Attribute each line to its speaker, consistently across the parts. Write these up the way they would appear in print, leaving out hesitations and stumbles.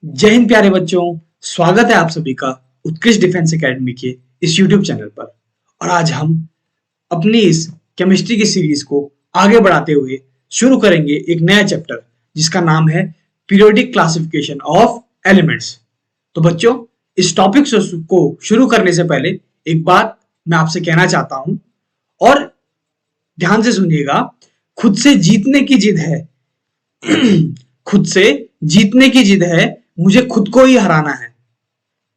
Speaker 1: जय हिंद प्यारे बच्चों। स्वागत है आप सभी का उत्कृष्ट डिफेंस एकेडमी के इस यूट्यूब चैनल पर। और आज हम अपनी इस केमिस्ट्री की सीरीज को आगे बढ़ाते हुए शुरू करेंगे एक नया चैप्टर जिसका नाम है पीरियोडिक क्लासिफिकेशन ऑफ एलिमेंट्स। तो बच्चों, इस टॉपिक को शुरू करने से पहले एक बात मैं आपसे कहना चाहता हूं और ध्यान से सुनिएगा। खुद से जीतने की जिद है खुद से जीतने की जिद है, मुझे खुद को ही हराना है।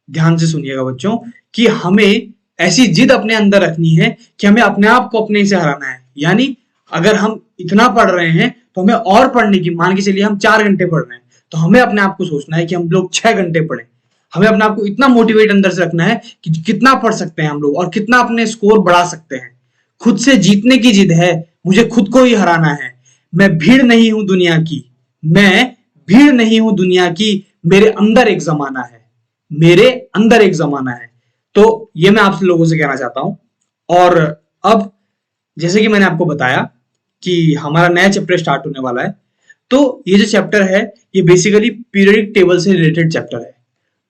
Speaker 1: ध्यान से सुनिएगा बच्चों कि हमें ऐसी जिद अपने अंदर रखनी है कि हमें अपने आप को अपने से हराना है। यानी अगर हम इतना पढ़ रहे हैं तो हमें और पढ़ने की, मान के चलिए हम 4 घंटे पढ़ रहे हैं तो हमें अपने आप को सोचना है कि हम लोग 6 घंटे पढ़ें। हमें अपने आप को इतना मोटिवेट अंदर से रखना है कि कितना पढ़ सकते हैं हम लोग और कितना अपने स्कोर बढ़ा सकते हैं। खुद से जीतने की जिद है, मुझे खुद को ही हराना है। मैं भीड़ नहीं हूं दुनिया की, मैं भीड़ नहीं हूं दुनिया की, मेरे अंदर एक जमाना है, मेरे अंदर एक जमाना है। तो ये मैं आप लोगों से कहना चाहता हूं। और अब जैसे कि मैंने आपको बताया कि हमारा नया चैप्टर स्टार्ट होने वाला है, तो ये जो चैप्टर है ये बेसिकली पीरियोडिक टेबल से रिलेटेड चैप्टर है।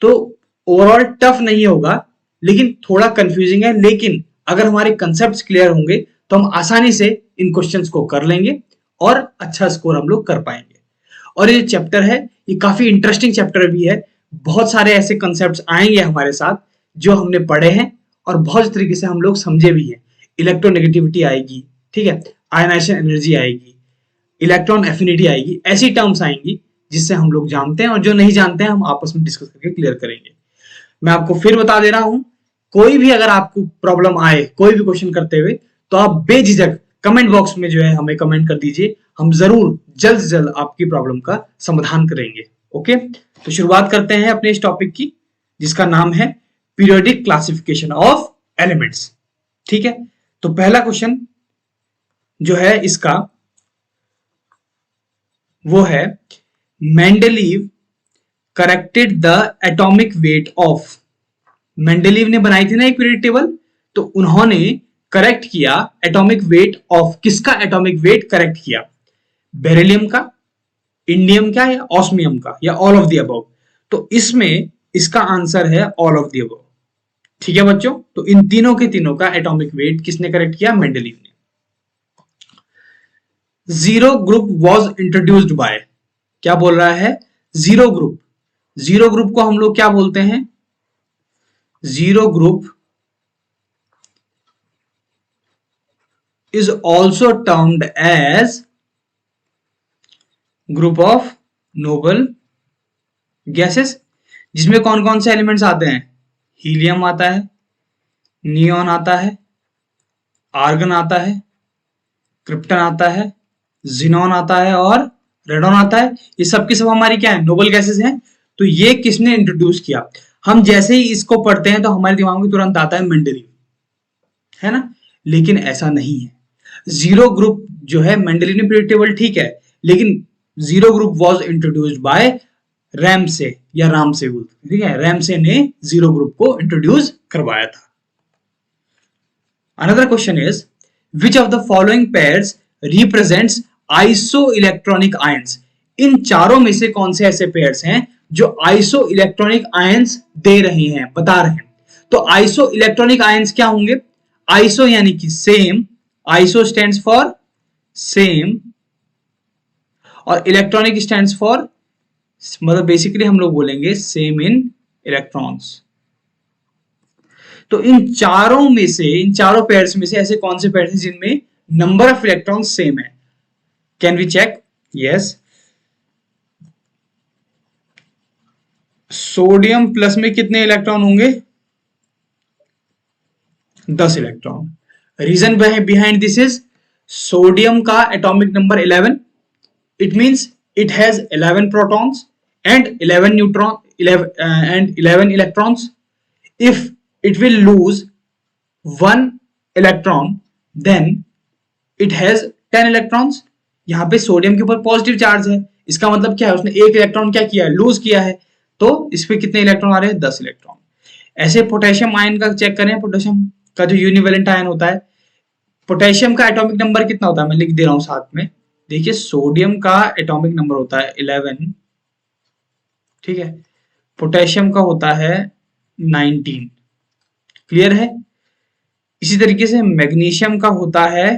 Speaker 1: तो ओवरऑल टफ नहीं होगा, लेकिन थोड़ा कंफ्यूजिंग है। लेकिन अगर हमारे कंसेप्ट क्लियर होंगे तो हम आसानी से इन क्वेश्चंस को कर लेंगे और अच्छा स्कोर हम लोग कर पाएंगे। और ये चैप्टर है, ये काफी इंटरेस्टिंग चैप्टर भी है। बहुत सारे ऐसे कंसेप्ट आएंगे हमारे साथ जो हमने पढ़े हैं और बहुत तरीके से हम लोग समझे भी हैं। इलेक्ट्रोनेगेटिविटी आएगी, ठीक है, आयनाइजेशन एनर्जी आएगी, इलेक्ट्रॉन एफिनिटी आएगी, ऐसी टर्म्स आएंगी जिससे हम लोग जानते हैं और जो नहीं जानते हैं हम आपस में डिस्कस करके क्लियर करेंगे। मैं आपको फिर बता दे रहा हूं, कोई भी अगर आपको प्रॉब्लम आए कोई भी क्वेश्चन करते हुए तो आप बेझिझक कमेंट बॉक्स में जो है हमें कमेंट कर दीजिए। हम जरूर जल्द से जल्द आपकी प्रॉब्लम का समाधान करेंगे। ओके, तो शुरुआत करते हैं अपने इस टॉपिक की जिसका नाम है पीरियोडिक क्लासिफिकेशन ऑफ एलिमेंट्स। ठीक है, तो पहला क्वेश्चन जो है इसका वो है, Mendeleev corrected the atomic weight of. Mendeleev ने बनाई थी ना एक पीरियोडिक टेबल, तो उन्होंने करेक्ट किया एटॉमिक वेट ऑफ, किसका एटॉमिक वेट करेक्ट किया? बेरिलियम का, इंडियम का या ऑस्मियम का या ऑल ऑफ द अबव? तो इसमें इसका आंसर है ऑल ऑफ द अबव। ठीक है बच्चों, तो इन तीनों के तीनों का एटॉमिक वेट किसने करेक्ट किया? मेंडलीव ने। Zero group was introduced by, क्या बोल रहा है? Zero group. जीरो ग्रुप को हम लोग क्या बोलते हैं? Zero group is also termed as group of noble gases, जिसमें कौन कौन से एलिमेंट्स आते हैं? हीलियम आता है, नियॉन आता है, आर्गन आता है, क्रिप्टन आता है, जिनॉन आता है और रेडॉन आता है। ये सब की सब हमारी क्या है? नोबल गैसेस हैं। तो ये किसने इंट्रोड्यूस किया? हम जैसे ही इसको पढ़ते हैं तो हमारे दिमाग में तुरंत आता है मेंडलीव, है ना? लेकिन ऐसा नहीं है। जीरो ग्रुप जो है मेंडलीव ने पीरियोडिक टेबल, ठीक है, लेकिन zero group was introduced by Ramsay या रामसे, ठीक है, रैमसे ने जीरो ग्रुप को इंट्रोड्यूस करवाया था। Another question is, which of the following pairs represents isoelectronic ions? इन चारों में से कौन से ऐसे पेयर्स हैं जो आइसो इलेक्ट्रॉनिक आयंस दे रहे हैं, बता रहे हैं? तो आइसो इलेक्ट्रॉनिक आयंस क्या होंगे? आइसो यानी कि same, iso stands for same और इलेक्ट्रॉनिक स्टैंड्स फॉर, मतलब बेसिकली हम लोग बोलेंगे सेम इन इलेक्ट्रॉन्स। तो इन चारों में से, इन चारों पेयर्स में से ऐसे कौन से पेयर्स हैं जिनमें नंबर ऑफ इलेक्ट्रॉन्स सेम है? Can we check? Yes, sodium plus में कितने इलेक्ट्रॉन होंगे? 10 electron. Reason behind this is, sodium का atomic number 11, it means it has 11 protons and 11 neutron, 11 electrons. if it will lose one electron then it has 10 electrons। यहां पे sodium के ऊपर positive charge है, इसका मतलब क्या है? उसने एक इलेक्ट्रॉन क्या किया है? लूज किया है। तो इस पे कितने इलेक्ट्रॉन आ रहे हैं? 10 इलेक्ट्रॉन। ऐसे पोटेशियम आयन का चेक करें, पोटेशियम का जो यूनिवेलेंट आयन होता है, पोटेशियम का एटॉमिक नंबर कितना होता है? मैं लिख दे रहा हूं साथ में। देखिए, सोडियम का एटॉमिक नंबर होता है 11, ठीक है, पोटेशियम का होता है 19। क्लियर है। इसी तरीके से मैग्नीशियम का होता है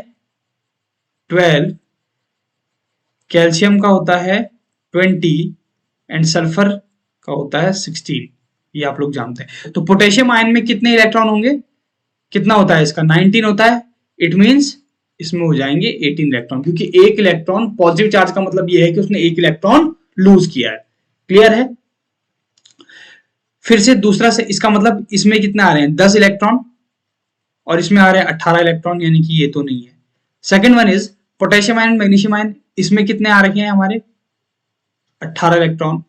Speaker 1: 12, कैल्शियम का होता है 20 एंड सल्फर का होता है 16। ये आप लोग जानते हैं। तो पोटेशियम आयन में कितने इलेक्ट्रॉन होंगे, कितना होता है इसका, 19 होता है। इट मींस इसमें हो जाएंगे 18 इलेक्ट्रॉन, क्योंकि एक इलेक्ट्रॉन, पॉजिटिव चार्ज का मतलब ये है कि उसने एक इलेक्ट्रॉन लूज किया है। क्लियर है। फिर से दूसरा से इसका मतलब इसमें कितने आ रहे हैं, 10 इलेक्ट्रॉन, और इसमें आ रहे हैं 18 इलेक्ट्रॉन, यानी कि ये तो नहीं है। Second one is potassium ion, magnesium ion, इसमें कितने आ रखे हैं हमारे, 18 इलेक्ट्रॉन।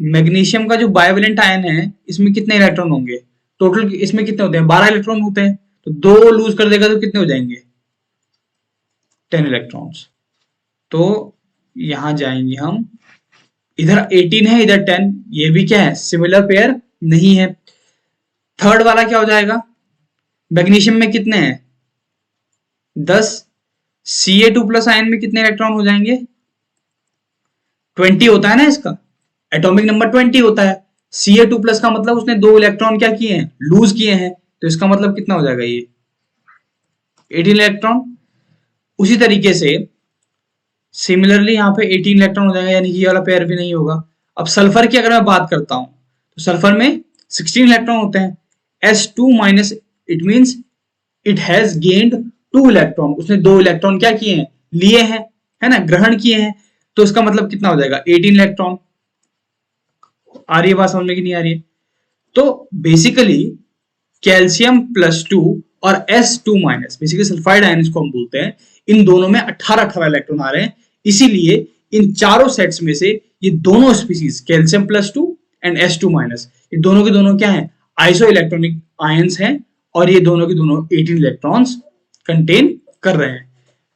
Speaker 1: मैग्नीशियम का जो बायोवेलेंट आयन है, इसमें कितने इलेक्ट्रॉन होंगे, टोटल इसमें कितने होते हैं, 12 इलेक्ट्रॉन होते हैं। तो 2 लूज कर देगा तो कितने हो जाएंगे, 10 इलेक्ट्रॉन्स। तो यहां जाएंगे हम, इधर 18 है, इधर 10, ये भी क्या है, सिमिलर पेयर नहीं है। थर्ड वाला क्या हो जाएगा, मैग्नीशियम में कितने हैं, 10, Ca2 प्लस आयन में कितने इलेक्ट्रॉन हो जाएंगे, 20 होता है ना, इसका एटॉमिक नंबर 20 होता है। Ca2 प्लस का मतलब उसने 2 इलेक्ट्रॉन क्या किए हैं, लूज किए हैं। तो इसका मतलब कितना हो जाएगा, ये 18 इलेक्ट्रॉन। उसी तरीके से सिमिलरली यहाँ पे 18 इलेक्ट्रॉन हो जाएगा, यानी कि ये वाला पेयर भी नहीं होगा। अब सल्फर की अगर मैं बात करता हूं, तो सल्फर में 16 इलेक्ट्रॉन होते हैं। S2 minus, it means it has gained 2 electron, उसने 2 इलेक्ट्रॉन क्या किए हैं, लिए हैं, है ना, ग्रहण किए हैं। तो इसका मतलब कितना हो जाएगा, 18 इलेक्ट्रॉन। आ रही है बात समझ में कि नहीं आ रही है। तो बेसिकली कैल्शियम +2 और S2 minus, basically sulphide ion इसको हम बोलते हैं, इन दोनों में 18-18 इलेक्ट्रॉन आ रहे हैं। इसीलिए इन चारों सेट्स में से ये दोनों species calcium +2 and S2 minus, ये दोनों के दोनों क्या है, आइसो इलेक्ट्रॉनिक आयंस हैं, और ये दोनों के दोनों 18 इलेक्ट्रॉन्स कंटेन कर रहे हैं।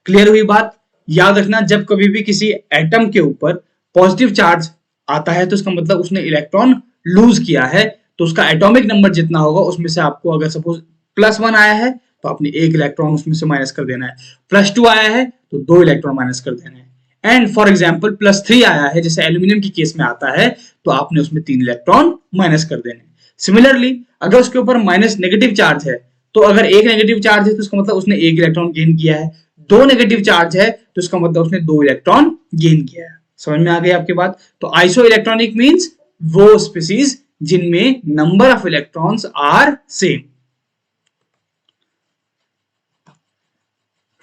Speaker 1: क्लियर हुई बात। याद रखना, जब कभी भी किसी एटम के ऊपर पॉजिटिव चार्ज आता है, तो इसका मतलब उसने इलेक्ट्रॉन लूज किया है। तो उसका एटॉमिक नंबर जितना होगा, उसमें से आपको अगर सपोज +1 आया है, तो आपने 1 इलेक्ट्रॉन उसमें से माइनस कर देना है। +2 आया है, तो 2 इलेक्ट्रॉन माइनस कर देना है। एंड फॉर एग्जाम्पल +3 आया है, जैसे एल्यूमिनियम की केस में आता है, तो आपने उसमें 3 इलेक्ट्रॉन माइनस कर देने। सिमिलरली अगर उसके ऊपर माइनस नेगेटिव चार्ज है, तो अगर एक नेगेटिव चार्ज है, तो इसका मतलब उसने 1 इलेक्ट्रॉन गेन किया है। 2 नेगेटिव चार्ज है, तो इसका मतलब उसने 2 इलेक्ट्रॉन गेन किया है। समझ में आ गई आपकी बात। तो आइसो इलेक्ट्रॉनिक मींस वो स्पीसीज जिनमें number of electrons are same.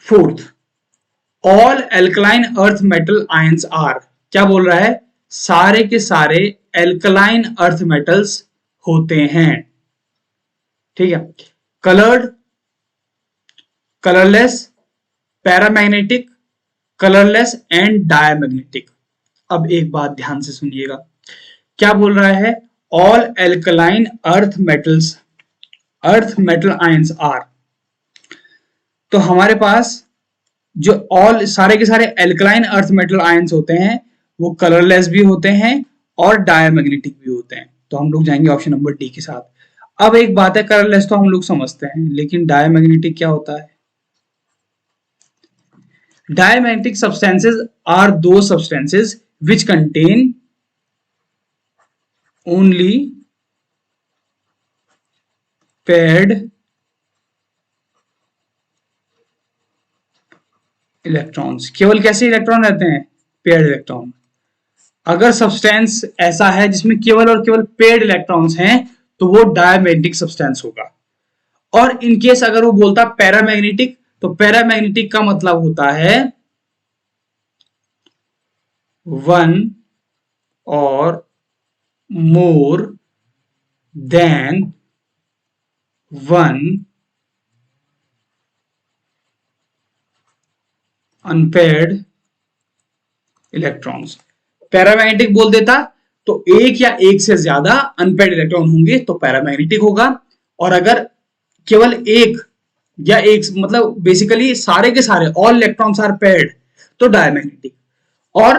Speaker 1: Fourth, all alkaline earth metal ions are, क्या बोल रहा है, सारे के सारे एल्कलाइन अर्थ मेटल्स होते हैं। ठीक है, coloured, colourless, paramagnetic, colourless and diamagnetic. अब एक बात ध्यान से सुनिएगा, क्या बोल रहा है, all alkaline earth metals, earth metal ions are. तो हमारे पास जो ऑल सारे के सारे एल्कलाइन अर्थ मेटल आयंस होते हैं, वो कलरलेस भी होते हैं और डायमैग्नेटिक भी होते हैं। तो हम लोग जाएंगे ऑप्शन नंबर डी के साथ। अब एक बात है, कलरलेस तो हम लोग समझते हैं, लेकिन डायमैग्नेटिक क्या होता है। Diamagnetic substances are those substances which contain only paired electrons। केवल कैसे इलेक्ट्रॉन रहते हैं, पेयर्ड इलेक्ट्रॉन। अगर सब्सटेंस ऐसा है जिसमें केवल और केवल पेयर्ड इलेक्ट्रॉन्स हैं, तो वो डायमैग्नेटिक सब्सटेंस होगा। और इन केस अगर वो बोलता पैरामैग्नेटिक, तो पैरामैग्नेटिक का मतलब होता है 1 or more than 1 unpaired electrons. Paramagnetic बोल देता तो एक या एक से ज्यादा अनपेयर्ड इलेक्ट्रॉन होंगे तो पैरामैग्नेटिक होगा। और अगर केवल एक या एक, मतलब बेसिकली सारे के सारे ऑल इलेक्ट्रॉन्स आर पेयर्ड, तो डायमैग्नेटिक। और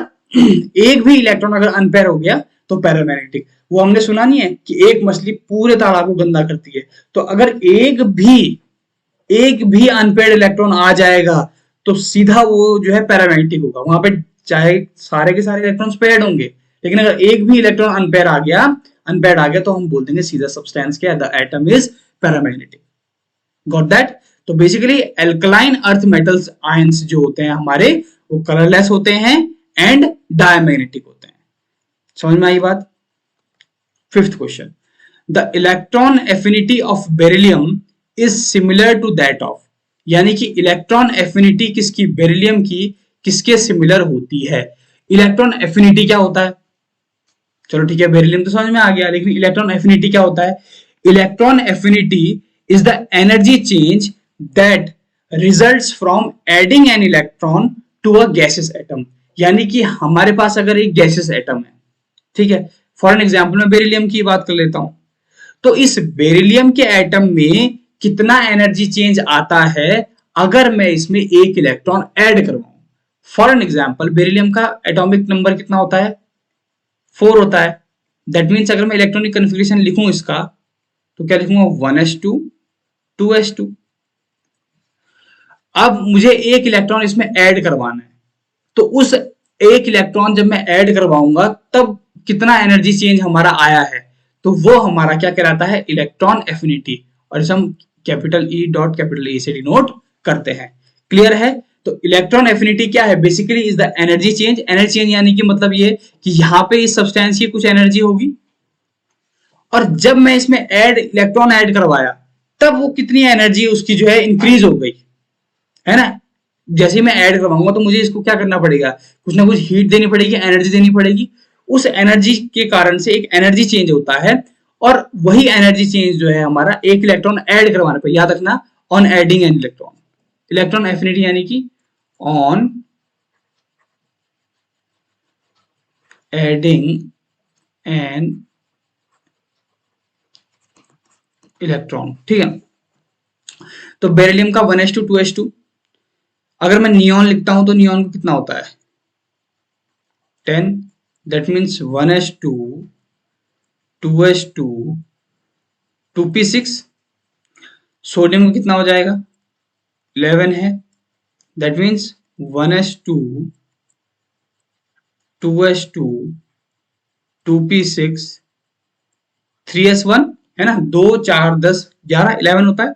Speaker 1: एक भी इलेक्ट्रॉन अगर अनपेयर हो गया तो पैरामैग्नेटिक। वो हमने सुना नहीं है कि एक मछली पूरे तालाब को गंदा करती है, तो अगर एक भी अनपेयर्ड इलेक्ट्रॉन आ जाएगा तो सीधा वो जो है पैरामैग्नेटिक होगा। वहां पे चाहे सारे के सारे इलेक्ट्रॉन्स पेयर्ड होंगे, लेकिन अगर एक भी इलेक्ट्रॉन अनपेयर आ गया तो हम बोल देंगे सीधा सब्सटेंस क्या है, the atom is paramagnetic. Got that? तो basically alkaline earth metals ions जो होते हैं हमारे, वो कलरलेस होते हैं एंड डायमैग्नेटिक होते हैं। समझ में आई बात? Fifth question, the electron affinity of beryllium is similar to that of, यानी कि इलेक्ट्रॉन एफिनिटी किसकी, बेरिलियम की किसके सिमिलर होती है? इलेक्ट्रॉन एफिनिटी क्या होता है? चलो ठीक है, बेरिलियम तो समझ में आ गया, लेकिन इलेक्ट्रॉन एफिनिटी क्या होता है? Electron affinity is the energy change that results from adding an electron to a gaseous atom. यानी कि हमारे पास अगर एक गैसियस एटम है, ठीक है, फॉर एन एग्जाम्पल मैं बेरिलियम की बात कर लेता हूं, तो इस बेरिलियम के एटम में कितना एनर्जी चेंज आता है अगर मैं इसमें एक इलेक्ट्रॉन ऐड करवाऊं। फॉर एन एग्जाम्पल बेरिलियम का एटॉमिक नंबर कितना होता है? 4 होता है। दैट मीन्स अगर मैं इलेक्ट्रॉनिक कन्फिग्रेशन लिखूं इसका, तो क्या लिखूंगा? 1s2 2s2। अब मुझे एक इलेक्ट्रॉन इसमें ऐड करवाना है, तो उस एक इलेक्ट्रॉन जब मैं ऐड करवाऊंगा तब कितना एनर्जी चेंज हमारा आया है, तो वो हमारा क्या कहलाता है? Electron affinity. और इसे हम capital E dot capital E से डिनोट करते हैं। क्लियर है? तो इलेक्ट्रॉन एफिनिटी क्या है? Basically is the energy change. Energy change यानी कि मतलब ये कि यहां पे इस सब्सटेंस की कुछ एनर्जी होगी, और जब मैं इसमें इलेक्ट्रॉन ऐड करवाया तब वो कितनी एनर्जी उसकी जो है इंक्रीज हो गई, है ना? जैसे मैं ऐड करवाऊंगा तो मुझे इसको क्या करना पड़ेगा? कुछ ना कुछ हीट देनी पड़ेगी, एनर्जी देनी पड़ेगी। उस एनर्जी के कारण से एक एनर्जी चेंज होता है, और वही एनर्जी चेंज जो है हमारा एक इलेक्ट्रॉन ऐड करवाने पर, याद रखना, on adding an electron. Electron affinity यानी कि ऑन एडिंग एन इलेक्ट्रॉन, ठीक है। तो बेरिलियम का 1s2 2s2। अगर मैं नियॉन लिखता हूं तो नियॉन को कितना होता है? 10। That means 1s2 2s2 2p6। Sodium को कितना हो जाएगा? 11 है। That means 1s2 2s2 2p6 3s1, है ना? 2 4 10 11 11 होता है।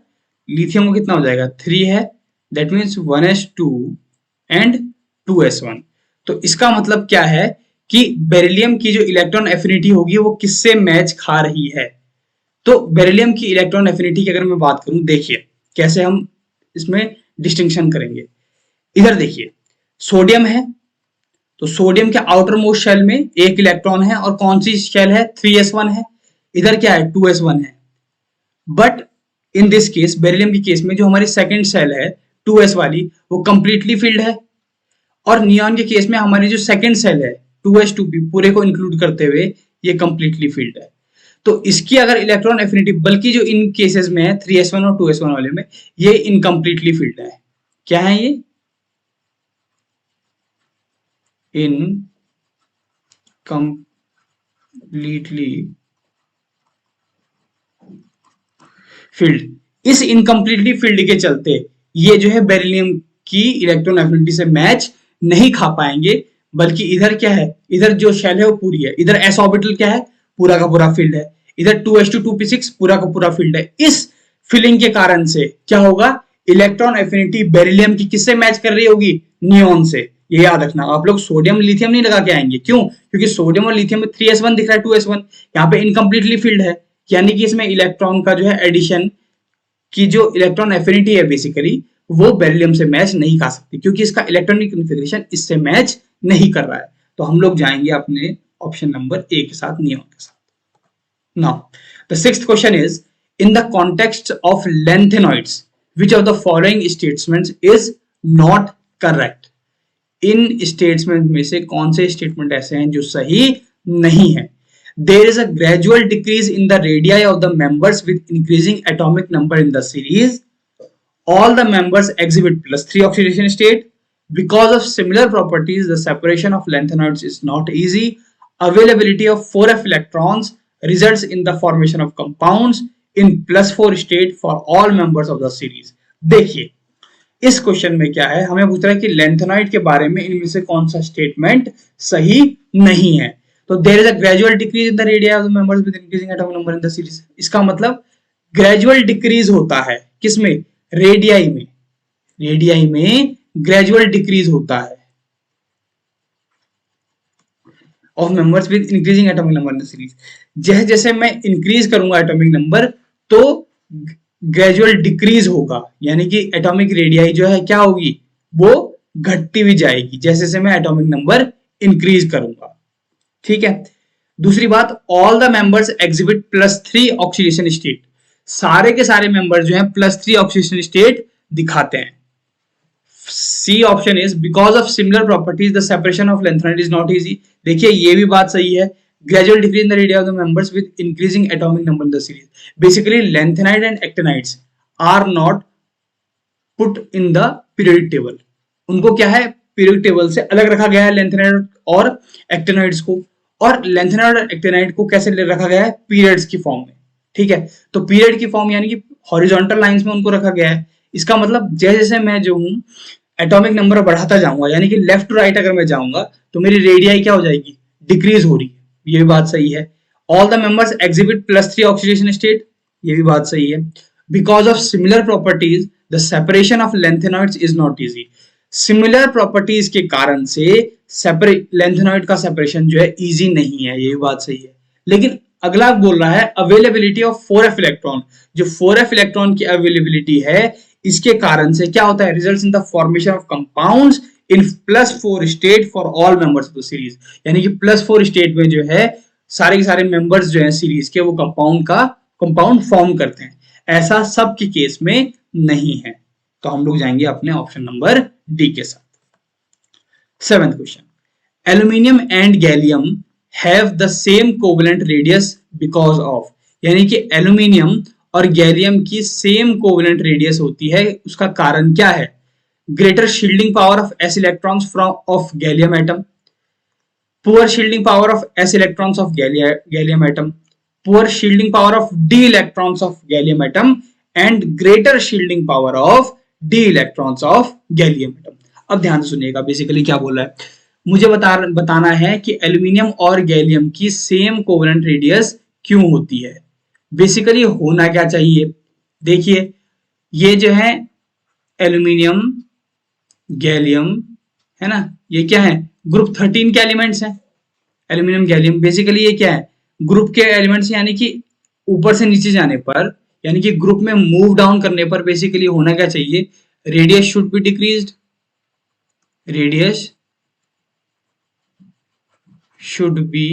Speaker 1: लिथियम को कितना हो जाएगा? 3 है। That means 1s2 and 2s1। तो इसका मतलब क्या है कि बेरिलियम की जो इलेक्ट्रॉन एफिनिटी होगी वो किससे मैच खा रही है? तो बेरिलियम की इलेक्ट्रॉन एफिनिटी की अगर मैं बात करूं, देखिए कैसे हम इसमें डिस्टिंक्शन करेंगे। इधर देखिए, सोडियम है, तो सोडियम के आउटर मोस्ट शेल में एक इलेक्ट्रॉन है, और कौन सी शेल है? 3s1 है। इधर क्या है? 2s1 है। But in this case, beryllium की केस में जो हमारी सेकंड शेल है 2s वाली, वो कंप्लीटली फिल्ड है, और नियॉन के केस में हमारी जो सेकंड शेल है 2s2p पूरे को इंक्लूड करते हुए ये कंप्लीटली फिल्ड है। तो इसकी अगर इलेक्ट्रॉन एफिनिटी, बल्कि जो इन केसेस में है 3s1 और 2s1 वाले में, ये इनकम्प्लीटली फिल्ड है। क्या है ये? Incompletely field. इस इनकम्प्लीटली फील्ड के चलते ये जो है बेरिलियम की इलेक्ट्रॉन एफिनिटी से मैच नहीं खा पाएंगे, बल्कि इधर क्या है? इधर जो शेल है वो पूरी है। इधर s ऑर्बिटल क्या है? पूरा का पूरा फील्ड है। इधर 2s2 2p6 पूरा का पूरा फील्ड है। इस फिलिंग के कारण से क्या होगा? इलेक्ट्रॉन एफिनिटी बेरिलियम की किससे मैच कर रही होगी? नियॉन से। ये याद रखना। आप लोग सोडियम लिथियम नहीं लगा के आएंगे। क्यों? क्योंकि सोडियम और लिथियम में 3s1 दिख रहा है, 2s1 यहाँ पे इनकम्प्लीटली फील्ड है, यानी कि इसमें इलेक्ट्रॉन का जो है एडिशन की जो इलेक्ट्रॉन एफिनिटी है बेसिकली, वो बेरिलियम से मैच नहीं खा सकती, क्योंकि इसका इलेक्ट्रॉनिक कॉन्फ़िगरेशन इससे मैच नहीं कर रहा है। तो हम लोग जाएंगे अपने ऑप्शन नंबर ए के साथ, नियॉन के साथ। Now the sixth question is, in the context of lanthanoids which of the following statements is not correct? In statement में से कौन से स्टेटमेंट ऐसे हैं जो सही नहीं है? There is a gradual decrease in the radii of the members with increasing atomic number in the series. All the members exhibit +3 oxidation state. Because of similar properties, the separation of lanthanoids is not easy. Availability of 4f electrons results in the formation of compounds in +4 state for all members of the series. देखिए इस question में क्या है, हमें पूछ रहा है कि लैंथेनॉइड के बारे में इनमें से कौन सा स्टेटमेंट सही नहीं है। तो there is a gradual decrease in the radius of the members with increasing atomic number in the series. इसका मतलब ग्रेजुअल डिक्रीज होता है किसमें, रेडियाई में, रेडियाई में ग्रेजुअल डिक्रीज होता है of members with increasing atomic number in the series. जैसे जैसे मैं इंक्रीज करूंगा एटॉमिक नंबर तो ग्रेजुअल डिक्रीज होगा, यानी कि एटॉमिक रेडियाई जो है क्या होगी, वो घटती हुई जाएगी जैसे जैसे मैं एटॉमिक नंबर इंक्रीज करूंगा। ठीक है। दूसरी बात, all the members exhibit +3 oxidation state. सारे के सारे मेंबर जो हैं +3 ऑक्सीडेशन स्टेट दिखाते हैं। C option is because of similar properties the separation of lanthanide is not easy. देखिए ये भी बात सही है, gradual decrease in the radius of the members with increasing atomic number in the series. Basically lanthanide and actinides are not put in the periodic table. उनको क्या है, periodic table से अलग रखा गया है लैंथेनाइड और एक्टिनाइड्स को। और लैंथेनाइड और एक्टिनाइड को कैसे रखा गया है, पीरियड्स की फॉर्म में। ठीक है, तो पीरियड की फॉर्म यानी कि हॉरिजॉन्टल लाइंस में उनको रखा गया है। इसका मतलब जैसे जैसे मैं जो हूं एटॉमिक नंबर बढ़ाता जाऊंगा, यानी कि लेफ्ट टू राइट अगर मैं जाऊंगा तो मेरी रेडियाई क्या हो जाएगी, डिक्रीज हो रही है। ये भी बात सही है। All the members exhibit +3 oxidation state, ये भी बात सही है। Because of similar properties the separation of lanthanoids is not easy. Similar properties के कारण से लैंथेनॉइड का सेपरेशन जो है इजी नहीं है, ये भी बात सही है। लेकिन अगला बोल रहा है अवेलेबिलिटी ऑफ 4f इलेक्ट्रॉन। जो 4f इलेक्ट्रॉन की अवेलेबिलिटी है इसके कारण से क्या होता है, results in the formation of compounds in +4 state for all members of the series. यानी कि +4 स्टेट में जो है सारे के सारे मेंबर्स जो है सीरीज के वो कंपाउंड फॉर्म करते हैं। ऐसा सब के केस में नहीं है। तो हम लोग जाएंगे अपने ऑप्शन नंबर डी के साथ। 7th question, aluminium and gallium have the same covalent radius because of. यानी कि एल्यूमिनियम और गैलियम की सेम कोवेलेंट रेडियस होती है, उसका कारण क्या है, greater shielding power of s electrons from of gallium atom, poor shielding power of s electrons of gallium atom, poor shielding power of d electrons of gallium atom and greater shielding power of d electrons of gallium atom. अब ध्यान से सुनिएगा, basically क्या बोला है, मुझे बताना है कि एल्यूमिनियम और गैलियम की सेम कोवेलेंट रेडियस क्यों होती है। बेसिकली होना क्या चाहिए, देखिए ये जो है एल्यूमिनियम गैलियम है ना, ये क्या है, ग्रुप 13 के एलिमेंट्स हैं। एल्यूमिनियम गैलियम बेसिकली ये क्या है, ग्रुप के एलिमेंट्स, यानी कि ऊपर से नीचे जाने पर, यानी कि ग्रुप में मूव डाउन करने पर बेसिकली होना क्या चाहिए, radius should be decreased, radius should be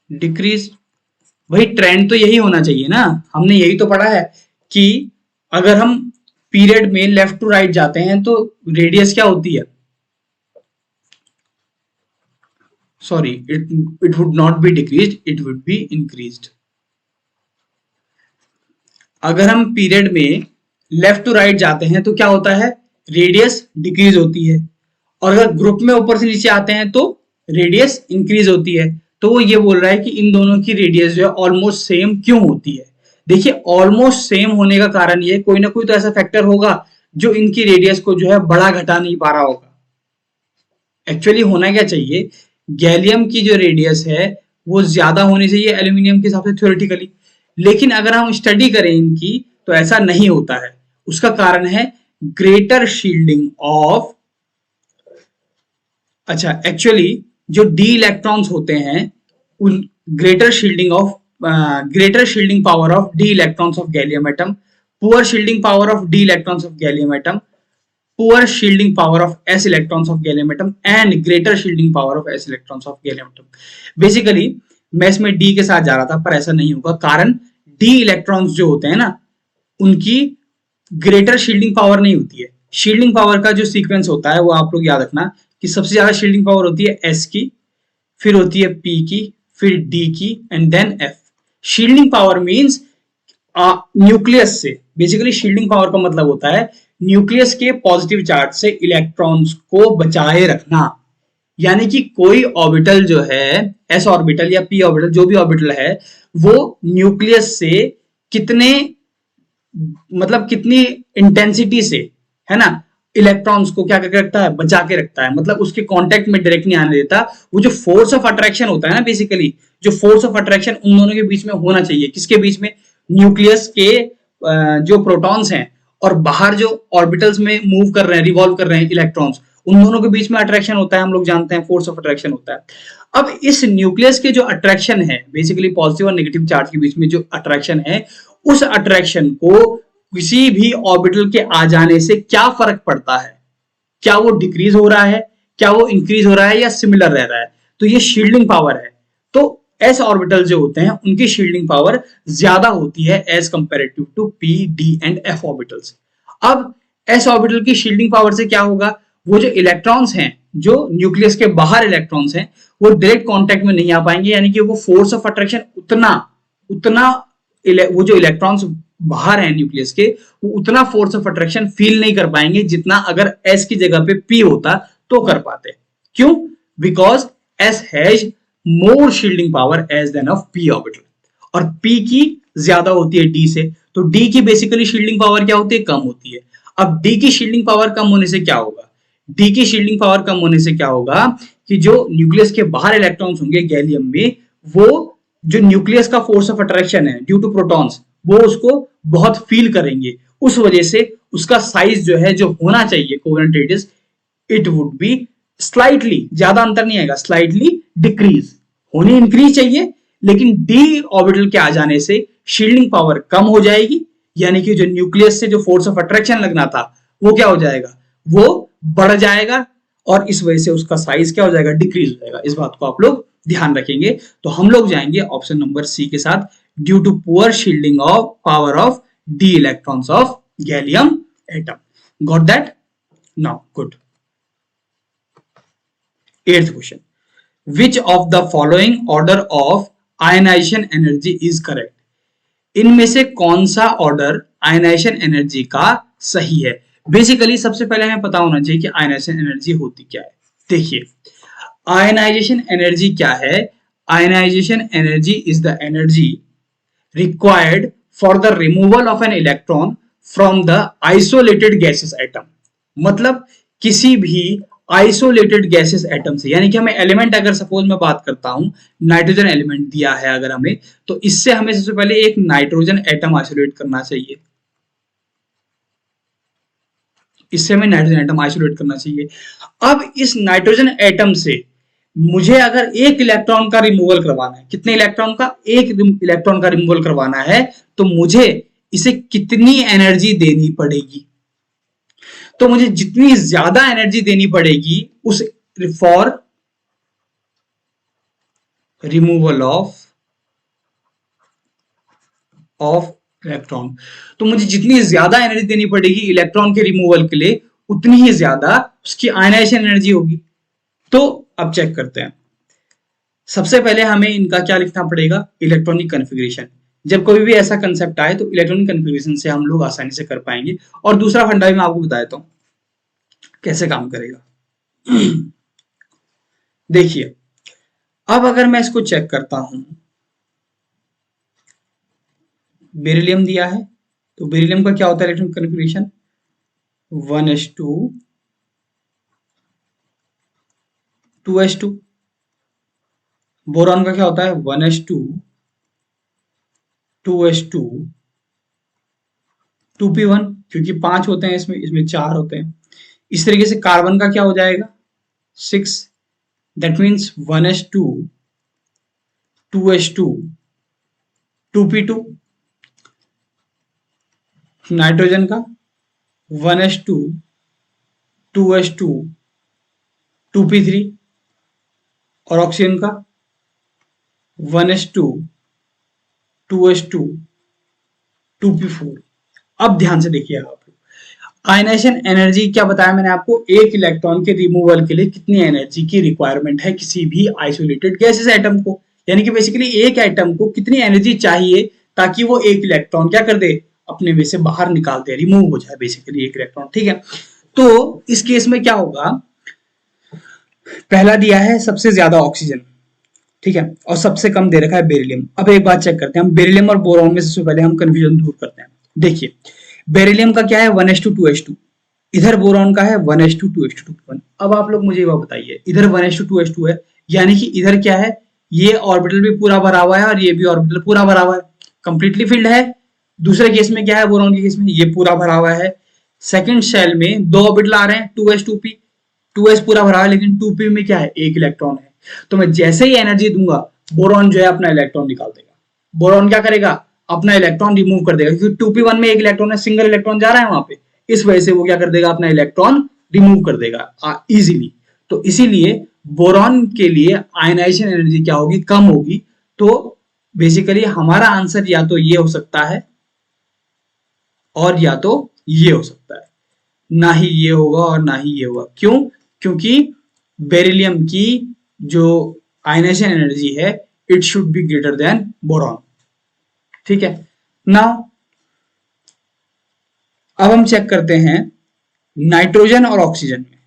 Speaker 1: decrease. वही ट्रेंड तो यही होना चाहिए ना, हमने यही तो पढ़ा है कि अगर हम पीरियड में लेफ्ट टू राइट जाते हैं तो रेडियस क्या होती है, sorry it would not be decreased, it would be increased. अगर हम पीरियड में लेफ्ट टू राइट जाते हैं तो क्या होता है, रेडियस डिक्रीज होती है। और अगर ग्रुप में ऊपर से नीचे आते हैं तो रेडियस इंक्रीज होती है। तो वो ये बोल रहा है कि इन दोनों की रेडियस जो है ऑलमोस्ट सेम क्यों होती है। देखिए ऑलमोस्ट सेम होने का कारण ये, कोई ना कोई तो ऐसा फैक्टर होगा जो इनकी रेडियस को जो है बड़ा घटा नहीं पा रहा होगा। एक्चुअली होना क्या चाहिए, गैलियम की जो रेडियस है वो ज्यादा होनी चाहिए एल्यूमिनियम के हिसाब से थ्योरेटिकली, लेकिन अगर हम स्टडी करें इनकी तो ऐसा नहीं होता है। उसका कारण है ग्रेटर शील्डिंग ऑफ, अच्छा एक्चुअली जो डी इलेक्ट्रॉन्स होते हैं उन greater shielding power of d electrons of gallium atom, poor shielding power of d electrons of gallium atom, poor shielding power of s electrons of gallium atom and greater shielding power of s electrons of gallium atom. Basically मैं इसमें d के साथ जा रहा था पर ऐसा नहीं होगा, कारण d इलेक्ट्रॉन्स जो होते हैं ना उनकी ग्रेटर शील्डिंग पावर नहीं होती है। शील्डिंग पावर का जो सीक्वेंस होता है वो आप लोग याद रखना कि सबसे ज्यादा शील्डिंग पावर होती है s की, फिर होती है p की, फिर d की and then f। Shielding power means nucleus से, बेसिकली शील्डिंग पावर का मतलब होता है न्यूक्लियस के पॉजिटिव चार्ज से इलेक्ट्रॉन्स को बचाए रखना। यानी कि कोई ऑर्बिटल जो है s ऑर्बिटल या p ऑर्बिटल जो भी ऑर्बिटल है वो न्यूक्लियस से कितने, मतलब कितनी इंटेंसिटी से, है ना, इलेक्ट्रॉन्स को क्या करके रखता है, बचा के रखता है, मतलब उसके कांटेक्ट में डायरेक्ट नहीं आने देता। वो जो फोर्स ऑफ अट्रैक्शन होता है ना, बेसिकली जो फोर्स ऑफ अट्रैक्शन उन दोनों के बीच में होना चाहिए, किसके बीच में, न्यूक्लियस के जो प्रोटॉन्स हैं और बाहर जो ऑर्बिटल्स में मूव कर रहे हैं, रिवॉल्व कर रहे हैं इलेक्ट्रॉन्स, उन दोनों के बीच में अट्रैक्शन होता है, हम लोग जानते हैं फोर्स ऑफ अट्रैक्शन होता है। अब इस न्यूक्लियस के जो अट्रैक्शन है, बेसिकली पॉजिटिव और नेगेटिव चार्ज के बीच में जो अट्रैक्शन है, उस अट्रैक्शन को किसी भी ऑर्बिटल के आ जाने से क्या फर्क पड़ता है, क्या वो डिक्रीज हो रहा है, क्या वो इंक्रीज हो रहा है, या सिमिलर रह रहा है, तो ये शील्डिंग पावर है। तो एस ऑर्बिटल जो होते हैं उनकी शील्डिंग पावर ज्यादा होती है as comparative to p, d and f orbitals. अब एस ऑर्बिटल की शील्डिंग पावर से क्या होगा, वो जो इलेक्ट्रॉन्स हैं, जो न्यूक्लियस के बाहर इलेक्ट्रॉन्स हैं, वो डायरेक्ट कांटेक्ट में नहीं आ पाएंगे, यानी कि वो फोर्स ऑफ अट्रैक्शन उतना उतना वो जो इलेक्ट्रॉन्स बाहर है न्यूक्लियस के, वो उतना फोर्स ऑफ अट्रैक्शन फील नहीं कर पाएंगे जितना अगर एस की जगह पे पी होता तो कर पाते। क्यों? Because s has more shielding power as than of p orbital, और पी की ज्यादा होती है डी से, तो डी की बेसिकली शील्डिंग पावर क्या होती है, कम होती है। अब डी की शील्डिंग पावर कम होने से क्या होगा, डी की शील्डिंग पावर कम होने से क्या होगा कि जो न्यूक्लियस के बाहर इलेक्ट्रॉन्स होंगे गैलियम में, वो जो न्यूक्लियस का फोर्स ऑफ अट्रैक्शन है ड्यू टू प्रोटॉन्स, वो उसको बहुत फील करेंगे। उस वजह से उसका साइज जो है, जो होना चाहिए covalent radius, it would be slightly, ज्यादा अंतर नहीं आएगा, स्लाइटली डिक्रीज, होनी इंक्रीज चाहिए, लेकिन डी ऑर्बिटल के आ जाने से शील्डिंग पावर कम हो जाएगी, यानी कि जो न्यूक्लियस से जो फोर्स ऑफ अट्रैक्शन लगना था वो क्या हो जाएगा, वो बढ़ जाएगा, और इस वजह से उसका साइज क्या हो जाएगा, डिक्रीज हो जाएगा। इस बात को आप लोग ध्यान रखेंगे। तो हम लोग जाएंगे ऑप्शन नंबर सी के साथ, due to poor shielding of power of d electrons of gallium atom. Got that? Now good. 8th question, which of the following order of ionisation energy is correct? इनमें से कौन सा order ionization energy का सही है? Basically सबसे पहले हमें पता होना चाहिए कि आयनाइजेशन एनर्जी होती क्या है। देखिए, आयनाइजेशन एनर्जी क्या है? Ionisation energy is the energy required for the removal of an electron from the isolated gases atom. मतलब किसी भी आइसोलेटेड गैसेस एटम से, यानी कि हमें एलिमेंट, अगर सपोज मैं बात करता हूं, नाइट्रोजन एलिमेंट दिया है अगर हमें, तो इससे हमें सबसे पहले एक नाइट्रोजन एटम आइसोलेट करना चाहिए, इससे हमें नाइट्रोजन एटम आइसोलेट करना चाहिए। अब इस नाइट्रोजन एटम से मुझे अगर एक इलेक्ट्रॉन का रिमूवल करवाना है, कितने इलेक्ट्रॉन का? एक इलेक्ट्रॉन का रिमूवल करवाना है, तो मुझे इसे कितनी एनर्जी देनी पड़ेगी? तो मुझे जितनी ज्यादा एनर्जी देनी पड़ेगी उस फॉर रिमूवल ऑफ इलेक्ट्रॉन, तो मुझे जितनी ज्यादा एनर्जी देनी पड़ेगी इलेक्ट्रॉन के रिमूवल के लिए, उतनी ही ज्यादा उसकी आयनाइजेशन एनर्जी होगी। तो अब चेक करते हैं। सबसे पहले हमें इनका क्या लिखना पड़ेगा? Electronic configuration. जब कोई भी ऐसा कंसेप्ट आए तो इलेक्ट्रॉनिक कन्फिग्रेशन से हम लोग आसानी से कर पाएंगे। और दूसरा फंडा भी मैं आपको बता देता हूं कैसे काम करेगा। देखिए, अब अगर मैं इसको चेक करता हूं, बेरिलियम दिया है, तो बेरिलियम का क्या होता है electronic configuration? 1s2 2s2। Boron का क्या होता है? 1s2 2s2 2p1, क्योंकि 5 होते हैं इसमें 4 होते हैं। इस तरीके से कार्बन का क्या हो जाएगा? 6, that means 1s2 2s2 2p2। Nitrogen का 1s2 2s2 2p3, और ऑक्सीजन का 1s2 2s2 2p4। अब ध्यान से देखिए आप, आयनाइजेशन एनर्जी क्या बताया मैंने आपको? एक इलेक्ट्रॉन के रिमूवल के लिए कितनी एनर्जी की रिक्वायरमेंट है किसी भी आइसोलेटेड गैसेस एटम को, यानी कि बेसिकली एक एटम को कितनी एनर्जी चाहिए ताकि वो एक इलेक्ट्रॉन क्या कर दे, अपने में से बाहर निकाल दे, रिमूव हो जाए बेसिकली एक इलेक्ट्रॉन। ठीक है, तो इस केस में क्या होगा? पहला दिया है सबसे ज्यादा ऑक्सीजन, ठीक है, और सबसे कम दे रखा है बेरिलियम। अब एक बात चेक करते हैं हम, बेरिलियम और बोरॉन में सबसे पहले हम कंफ्यूजन दूर करते हैं। देखिए, बेरिलियम का क्या है? 1s2 2s2, इधर बोरॉन का है 1s2 2s2 2p1। अब आप लोग मुझे ये बताइए, इधर 1s2 2s2 है, यानी कि इधर क्या है, ये ऑर्बिटल भी पूरा भरा हुआ है और ये भी ऑर्बिटल पूरा भरा हुआ है, कंप्लीटली फिल्ड है। दूसरे केस में क्या है, बोरॉन के केस में ये पूरा भरा हुआ है। सेकंड शेल में दो ऑर्बिटल आ रहे हैं 2s2p, 2s पूरा भरा है लेकिन 2p में क्या है, एक इलेक्ट्रॉन है। तो मैं जैसे ही एनर्जी दूंगा, बोरॉन जो है अपना इलेक्ट्रॉन निकाल देगा। बोरॉन क्या करेगा, अपना इलेक्ट्रॉन रिमूव कर देगा, क्योंकि 2p1 में एक इलेक्ट्रॉन है, सिंगल इलेक्ट्रॉन जा रहा है वहां पे, इस वजह से वो क्या कर देगा, अपना इलेक्ट्रॉन रिमूव कर देगा इजीली। तो इसीलिए बोरॉन के लिए आयनाइजेशन एनर्जी क्या होगी, कम होगी। तो बेसिकली हमारा आंसर या तो ये हो सकता है और या तो ये हो सकता है, ना ही ये होगा और ना ही ये होगा। क्यों? क्योंकि बेरिलियम की जो आयनाइजेशन एनर्जी है, it should be greater than boron. ठीक है। नाउ अब हम चेक करते हैं नाइट्रोजन और ऑक्सीजन में।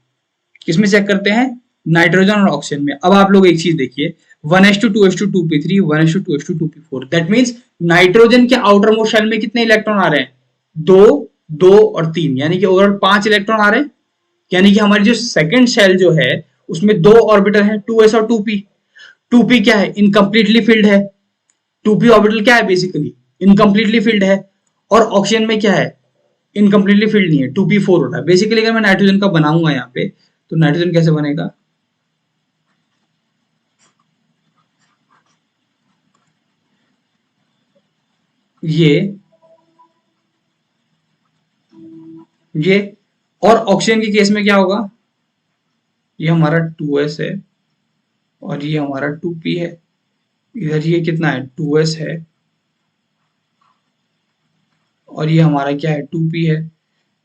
Speaker 1: किसमें चेक करते हैं, नाइट्रोजन और ऑक्सीजन में। अब आप लोग एक चीज देखिए, 1s2 2s2 2p3 1s2 2s2 2p4, that means nitrogen के आउटर मोस्ट शेल में कितने इलेक्ट्रॉन आ रहे हैं, दो, दो और तीन, यानी कि ओवरऑल 5 इलेक्ट्रॉन आ रहे हैं। यानी कि हमारी जो सेकंड शेल जो है उसमें दो ऑर्बिटल है, 2s और 2p। 2p क्या है, इनकम्प्लीटली फिल्ड है। 2p ऑर्बिटल क्या है, बेसिकली इनकम्प्लीटली फिल्ड है। और ऑक्सीजन में क्या है, इनकम्प्लीटली फिल्ड नहीं है, 2p4 होता है। बेसिकली अगर मैं नाइट्रोजन का बनाऊंगा यहाँ पे, तो नाइट्रोजन कैसे बनेगा, ये ये और ऑक्सीजन के केस में क्या होगा, ये हमारा 2s है और ये हमारा 2p है। इधर ये कितना है, 2s है और ये हमारा क्या है, 2p है।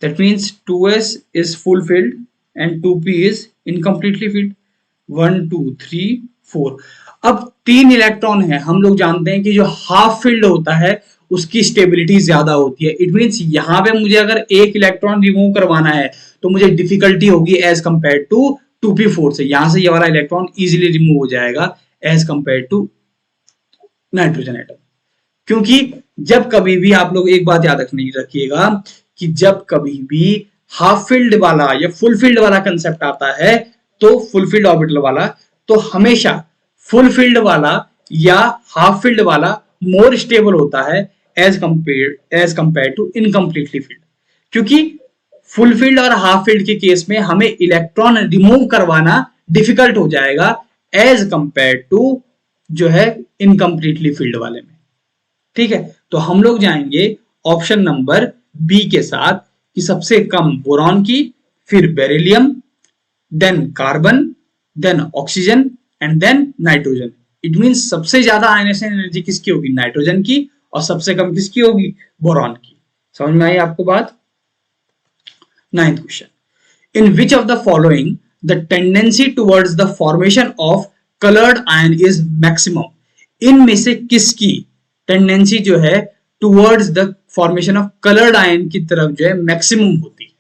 Speaker 1: That means 2s is full filled and 2p is incompletely field. 1 2 3 4। अब 3 इलेक्ट्रॉन है, हम लोग जानते हैं कि जो हाफ फिल्ड होता है उसकी स्टेबिलिटी ज्यादा होती है। इट मीन्स यहाँ पे मुझे अगर एक इलेक्ट्रॉन रिमूव करवाना है तो मुझे डिफिकल्टी होगी एज कंपेयर टू 2p4 से। यहां से ये वाला इलेक्ट्रॉन इजीली रिमूव हो जाएगा as compare to nitrogen atom. क्योंकि जब कभी भी आप लोग एक बात याद रखिएगा कि जब कभी भी हाफ फील्ड वाला या फुल फील्ड वाला कंसेप्ट आता है, तो फुल फील्ड ऑर्बिटल वाला, तो हमेशा फुल फील्ड वाला या हाफ फील्ड वाला मोर स्टेबल होता है as compare to incompletely filled. क्योंकि फुल फील्ड और हाफ फील्ड के केस में हमें इलेक्ट्रॉन रिमूव करवाना डिफिकल्ट हो जाएगा एज कंपेयर टू जो है इनकम्प्लीटली फील्ड वाले में। ठीक है, तो हम लोग जाएंगे ऑप्शन नंबर बी के साथ, कि सबसे कम बोरॉन की, फिर beryllium, then carbon, then oxygen and then nitrogen. It means सबसे ज्यादा आयनेशन एनर्जी किसकी होगी, नाइट्रोजन की, और सबसे कम किसकी होगी, बोरॉन की। समझ में आई आपको बात। 9th question, in which of the following the tendency towards the formation of colored ion is maximum? इनमें से किसकी टेंडेंसी जो है towards the formation of coloured ion की तरफ जो है मैक्सिमम होती है?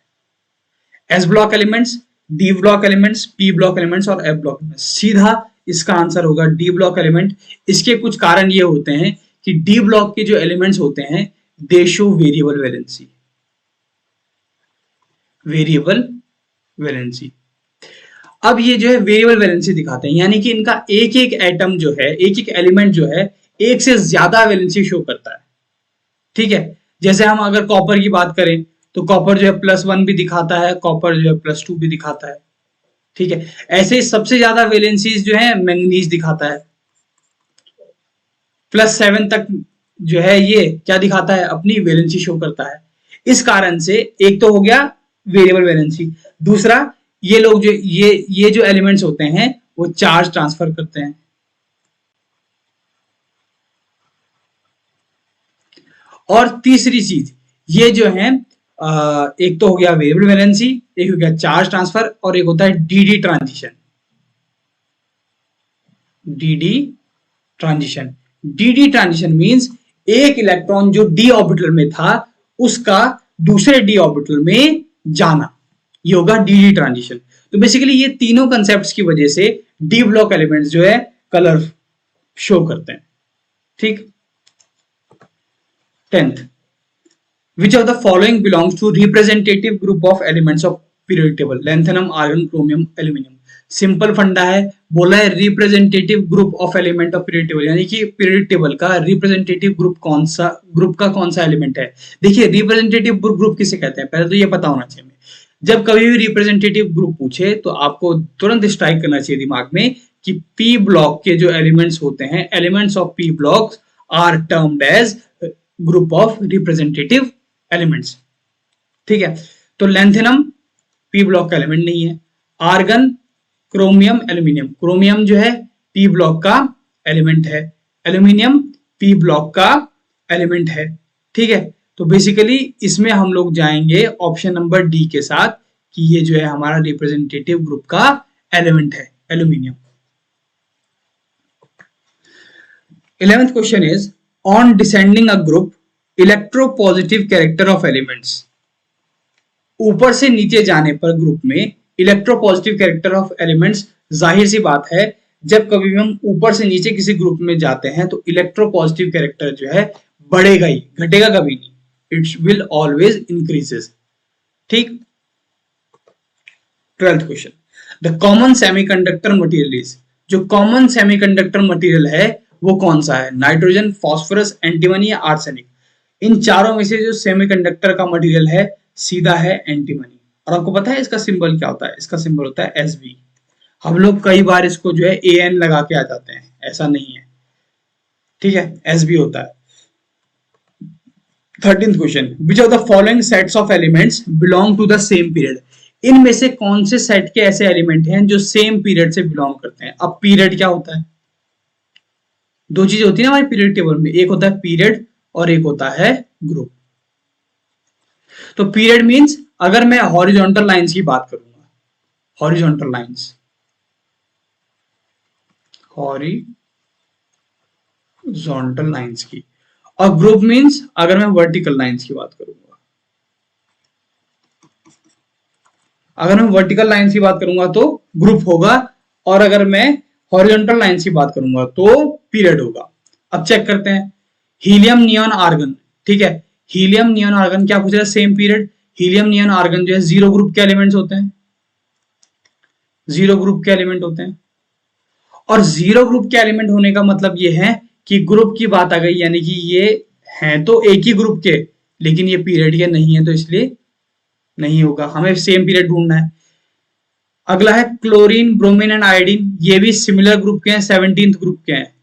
Speaker 1: S block elements, D block elements, P block elements और एफ ब्लॉक एलिमेंट्स। सीधा इसका आंसर होगा डी ब्लॉक एलिमेंट। इसके कुछ कारण ये होते हैं कि डी ब्लॉक के जो एलिमेंट्स होते हैं दे show variable valency, variable valency. अब ये जो है वेरिएबल वैलेंसी दिखाते हैं, यानी कि इनका एक एक एटम जो है, एक एक एलिमेंट जो है एक से ज्यादा वैलेंसी शो करता है। ठीक है, जैसे हम अगर कॉपर की बात करें तो कॉपर जो है +1 भी दिखाता है, कॉपर जो है +2 भी दिखाता है। ठीक है, ऐसे ही सबसे ज्यादा वैलेंसीज जो है मैंगनीज दिखाता है, +7 तक जो है ये क्या दिखाता है, अपनी वैलेंसी शो करता है। इस कारण से एक तो हो गया वेरिएबल वैलेंसी, दूसरा ये लोग जो ये जो एलिमेंट्स होते हैं वो चार्ज ट्रांसफर करते हैं। और तीसरी चीज ये जो है एक तो हो गया वेरिएबल वैलेंसी, एक हो गया चार्ज ट्रांसफर, और एक होता है DD transition. DD transition, DD transition means एक इलेक्ट्रॉन जो डी ऑर्बिटल में था उसका दूसरे डी ऑर्बिटल में जाना, ये होगा डीडी ट्रांजिशन। तो बेसिकली ये तीनों कंसेप्ट्स की वजह से डी ब्लॉक एलिमेंट्स जो है कलर शो करते हैं। ठीक। 10th, Which of the following belongs to representative group of elements of periodic table? Lanthanum, argon, chromium, aluminium. Simple फंडा है, बोला है representative group of element of period table, यानी कि पीरियड टेबल का रिप्रेजेंटेटिव ग्रुप कौन सा, ग्रुप का कौन सा एलिमेंट है। देखिए रिप्रेजेंटेटिव ग्रुप किसे कहते हैं, पहले तो ये पता होना चाहिए। जब कभी भी रिप्रेजेंटेटिव ग्रुप पूछे तो आपको तुरंत स्ट्राइक करना चाहिए दिमाग में कि पी ब्लॉक के जो एलिमेंट्स होते हैं, elements of p blocks are termed as group of representative elements. ठीक है, तो लैंथेनम पी ब्लॉक का एलिमेंट नहीं है, आर्गन, क्रोमियम, एल्यूमिनियम, क्रोमियम जो है पी ब्लॉक का एलिमेंट है, एल्यूमिनियम पी ब्लॉक का एलिमेंट है। ठीक है, तो बेसिकली इसमें हम लोग जाएंगे ऑप्शन नंबर डी के साथ कि ये जो है हमारा रिप्रेजेंटेटिव ग्रुप का एलिमेंट है, aluminium. 11th question is on descending a group electropositive character of elements. ऊपर से नीचे जाने पर ग्रुप में इलेक्ट्रोपॉजिटिव कैरेक्टर ऑफ एलिमेंट्स, जाहिर सी बात है जब कभी भी हम ऊपर से नीचे किसी ग्रुप में जाते हैं तो इलेक्ट्रोपॉजिटिव कैरेक्टर जो है बढ़ेगा ही, घटेगा कभी नहीं, इट विल ऑलवेज इंक्रीजेस। ठीक। 12th question, the common semiconductor material is, जो कॉमन सेमीकंडक्टर मटेरियल है वो कौन सा है, नाइट्रोजन, फास्फोरस, एंटीमनी या आर्सेनिक। इन चारों में से जो सेमीकंडक्टर का मटेरियल है सीधा है एंटीमनी। और आपको पता है इसका सिंबल क्या होता है, इसका सिंबल होता है Sb। हम लोग कई बार इसको जो है An लगा के आ जाते हैं, ऐसा नहीं है। ठीक है, Sb होता है। 13th question, which of the following sets of elements belong to the same period. इनमें से कौन से सेट के ऐसे एलिमेंट हैं जो सेम पीरियड से बिलोंग करते हैं। अब पीरियड क्या होता है, दो चीजें होती है ना हमारे पीरियड टेबल में, एक होता है पीरियड और एक होता है ग्रुप। तो पीरियड मींस अगर मैं हॉरिजॉन्टल लाइंस की बात करूंगा, हॉरिजॉन्टल लाइंस, हॉरिजॉन्टल लाइंस की, और ग्रुप मींस अगर मैं वर्टिकल लाइंस की बात करूंगा, अगर मैं वर्टिकल लाइंस की बात करूंगा तो ग्रुप होगा, और अगर मैं हॉरिजॉन्टल लाइंस की बात करूंगा तो पीरियड होगा। अब चेक करते हैं, हीलियम, नियॉन, आर्गन। ठीक है, हीलियम, नियॉन, आर्गन क्या पूछ रहा है, same period. Helium, neon, argon जो है जीरो ग्रुप के एलिमेंट्स होते हैं, जीरो ग्रुप के एलिमेंट होते हैं। और जीरो ग्रुप के एलिमेंट होने का मतलब ये है कि ग्रुप की बात आ गई, यानी कि ये हैं तो एक ही ग्रुप के, लेकिन ये पीरियड के नहीं है तो इसलिए नहीं होगा, हमें सेम पीरियड ढूंढना है। अगला है क्लोरीन, ब्रोमीन एंड आयोडीन, ये भी सिमिलर ग्रुप के हैं, 17th ग्रुप के हैं,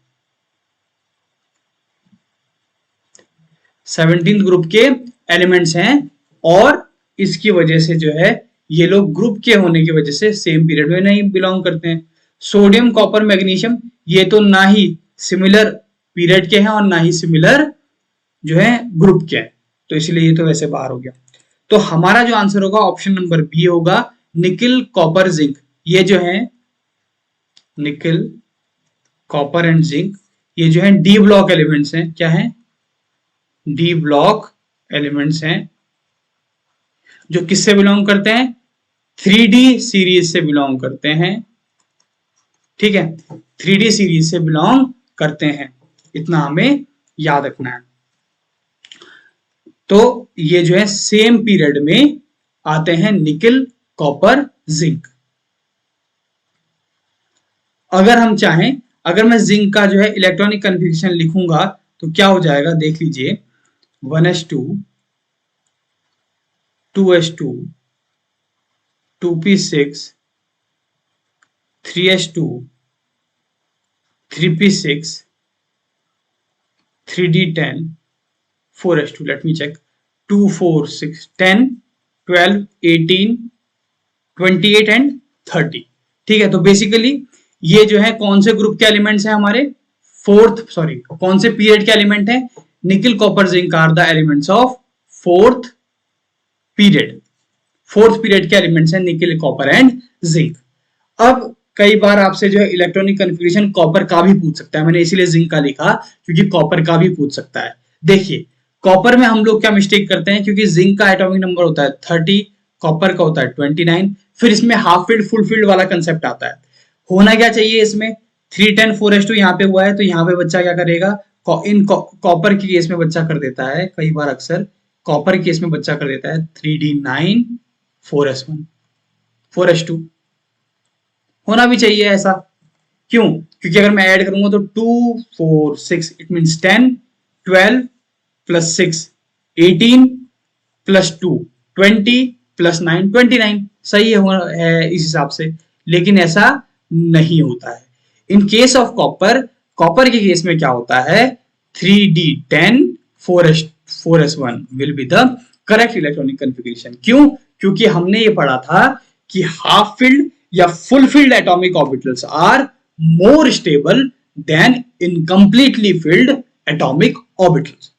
Speaker 1: 17th ग्रुप के एलिमेंट्स हैं, और इसकी वजह से जो है ये लोग ग्रुप के होने की वजह से सेम पीरियड में नहीं बिलोंग करते हैं। सोडियम, कॉपर, मैग्नीशियम, ये तो ना ही सिमिलर पीरियड के हैं और ना ही सिमिलर जो है ग्रुप के हैं, तो इसलिए ये तो वैसे बाहर हो गया। तो हमारा जो आंसर होगा ऑप्शन नंबर बी होगा, निकिल, कॉपर, जिंक। ये जो है निकिल, कॉपर एंड जिंक, ये जो है डी ब्लॉक एलिमेंट्स हैं। क्या है, डी ब्लॉक एलिमेंट्स हैं, जो किससे बिलोंग करते हैं, 3D सीरीज से बिलोंग करते हैं। ठीक है, 3D सीरीज से बिलोंग करते हैं, इतना हमें याद रखना है। तो ये जो है सेम पीरियड में आते हैं निकिल, कॉपर, जिंक। अगर हम चाहें, अगर मैं जिंक का जो है इलेक्ट्रॉनिक कन्फिग्रेशन लिखूंगा तो क्या हो जाएगा, देख लीजिए, 1s2, 2s2, 2p6, 3s2, 3p6, 3d10, 4s2, let me check, 2, 4, 6, 10, 12, 18, 28 and 30। ठीक है, तो बेसिकली ये जो है कौन से ग्रुप के एलिमेंट्स हैं हमारे, कौन से पीरियड के एलिमेंट हैं, nickel, copper, zinc are the elements of fourth period. Fourth period के एलिमेंट्स हैं निकिल, कॉपर एंड जिंक। अब कई बार आपसे जो है इलेक्ट्रॉनिक कन्फिग्रेशन कॉपर का भी पूछ सकता है, मैंने इसीलिए जिंक का लिखा क्योंकि कॉपर का भी पूछ सकता है। देखिए कॉपर में हम लोग क्या मिस्टेक करते हैं, क्योंकि जिंक का एटॉमिक नंबर होता है 30, कॉपर का होता है 29, फिर इसमें हाफ फील्ड फुल फील्ड वाला कंसेप्ट आता है। होना क्या चाहिए इसमें, 3, 10, 4s2 यहाँ पे हुआ है तो यहाँ पे बच्चा क्या करेगा, इन कॉपर के केस में बच्चा कर देता है कई बार अक्सर कॉपर केस में बच्चा कर देता है 3d9 4s1 4s2। होना भी चाहिए ऐसा, क्यों? क्योंकि अगर मैं ऐड करूंगा तो 2 4 6 it means 10 12 plus 6 18 plus 2 20 plus 9 29। सही है इस हिसाब से, लेकिन ऐसा नहीं होता है। In case of copper, copper के केस में क्या होता है, 3d10 4s1 will be the correct electronic configuration. क्यों? क्योंकि हमने ये पढ़ा था कि हाफ फिल्ड या full filled atomic orbitals are more stable than incompletely filled atomic orbitals.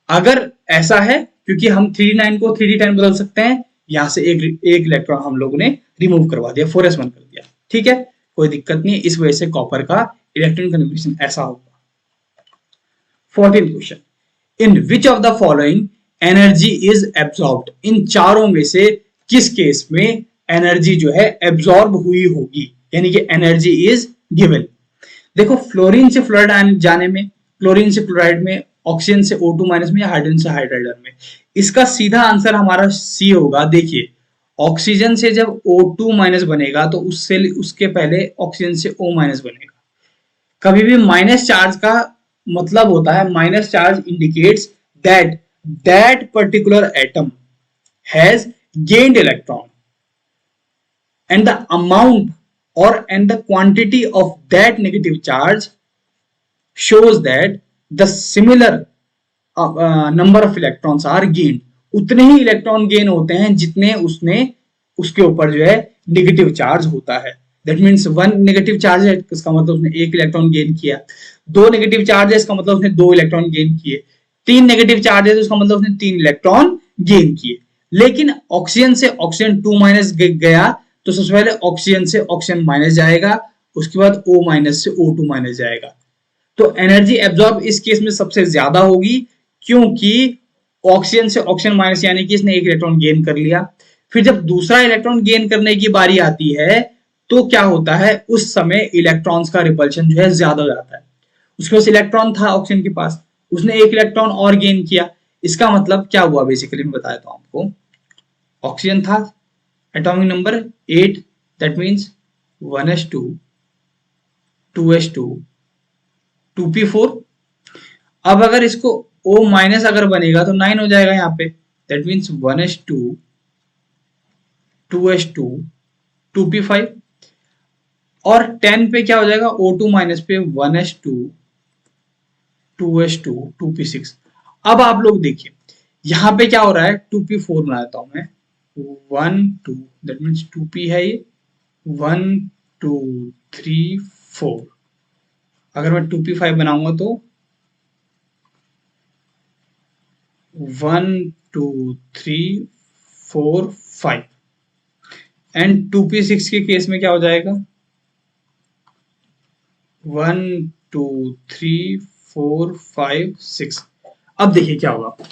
Speaker 1: अगर ऐसा है, क्योंकि हम 3d9 को 3d10 बदल सकते हैं, यहां से एक इलेक्ट्रॉन हम लोगों ने रिमूव करवा दिया, 4s1 कर दिया, ठीक है, कोई दिक्कत नहीं है। इस वजह से कॉपर का इलेक्ट्रॉनिक कन्फिगरेशन ऐसा होगा। 14th question, in which of the following energy is absorbed? इन चारों में से किस केस में एनर्जी जो है एब्सॉर्ब हुई होगी, यानी कि एनर्जी इज गिवन। देखो, फ्लोरीन से फ्लोराइड जाने में, क्लोरीन से क्लोराइड में, ऑक्सीजन से O2 माइनस में या हाइड्रोजन से हाइड्राइडर में, इसका सीधा आंसर हमारा सी होगा। देखिए, ऑक्सीजन से जब O2 माइनस बनेगा तो उससे उसके पहले ऑक्सीजन से O माइनस बनेगा। कभी भी माइनस चार्ज का मतलब होता है, minus charge indicates that that particular atom has gained electron and the amount or and the quantity of that negative charge shows that the similar number of electrons are gained। उतने ही electron gain होते हैं जितने उसने उसके ऊपर जो है negative charge होता है। दैट मीन्स 1 नेगेटिव चार्ज है, इसका मतलब उसने 1 इलेक्ट्रॉन गेन किया। 2 नेगेटिव चार्ज है, इसका मतलब उसने 2 इलेक्ट्रॉन गेन किए। 3 नेगेटिव चार्ज है तो इसका मतलब उसने 3 इलेक्ट्रॉन गेन किए। लेकिन ऑक्सीजन से ऑक्सीजन 2 माइनस गया तो सबसे पहले ऑक्सीजन से ऑक्सीजन माइनस जाएगा, उसके बाद O माइनस से O2 माइनस जाएगा। तो एनर्जी एब्जॉर्ब इस केस में सबसे ज्यादा होगी, क्योंकि ऑक्सीजन से ऑक्सीजन माइनस, यानी कि इसने 1 इलेक्ट्रॉन गेन कर लिया। फिर जब दूसरा इलेक्ट्रॉन गेन करने की बारी आती है तो क्या होता है, उस समय इलेक्ट्रॉन्स का रिपल्शन जो है ज्यादा हो जाता है। उसके पास इलेक्ट्रॉन था ऑक्सीजन के पास, उसने 1 इलेक्ट्रॉन और गेन किया। इसका मतलब क्या हुआ, बेसिकली मैं बताया था आपको, ऑक्सीजन था atomic number 8, that means 1s2 2s2 2p4। अब अगर इसको O माइनस अगर बनेगा तो 9 हो जाएगा यहाँ पे, that means 1s2 2s2 2p5। और 10 पे क्या हो जाएगा, O2 माइनस पे 1s2 2s2 2p6। अब आप लोग देखिए यहाँ पे क्या हो रहा है, 2p4 बना देता हूं मैं, 1 2, दैट मीन्स 2p है ये, 1 2 3 4। अगर मैं 2p5 बनाऊंगा तो 1 2 3 4 5। एंड 2p6 के केस में क्या हो जाएगा, 1 2 3 4 5 6। अब देखिए क्या होगा,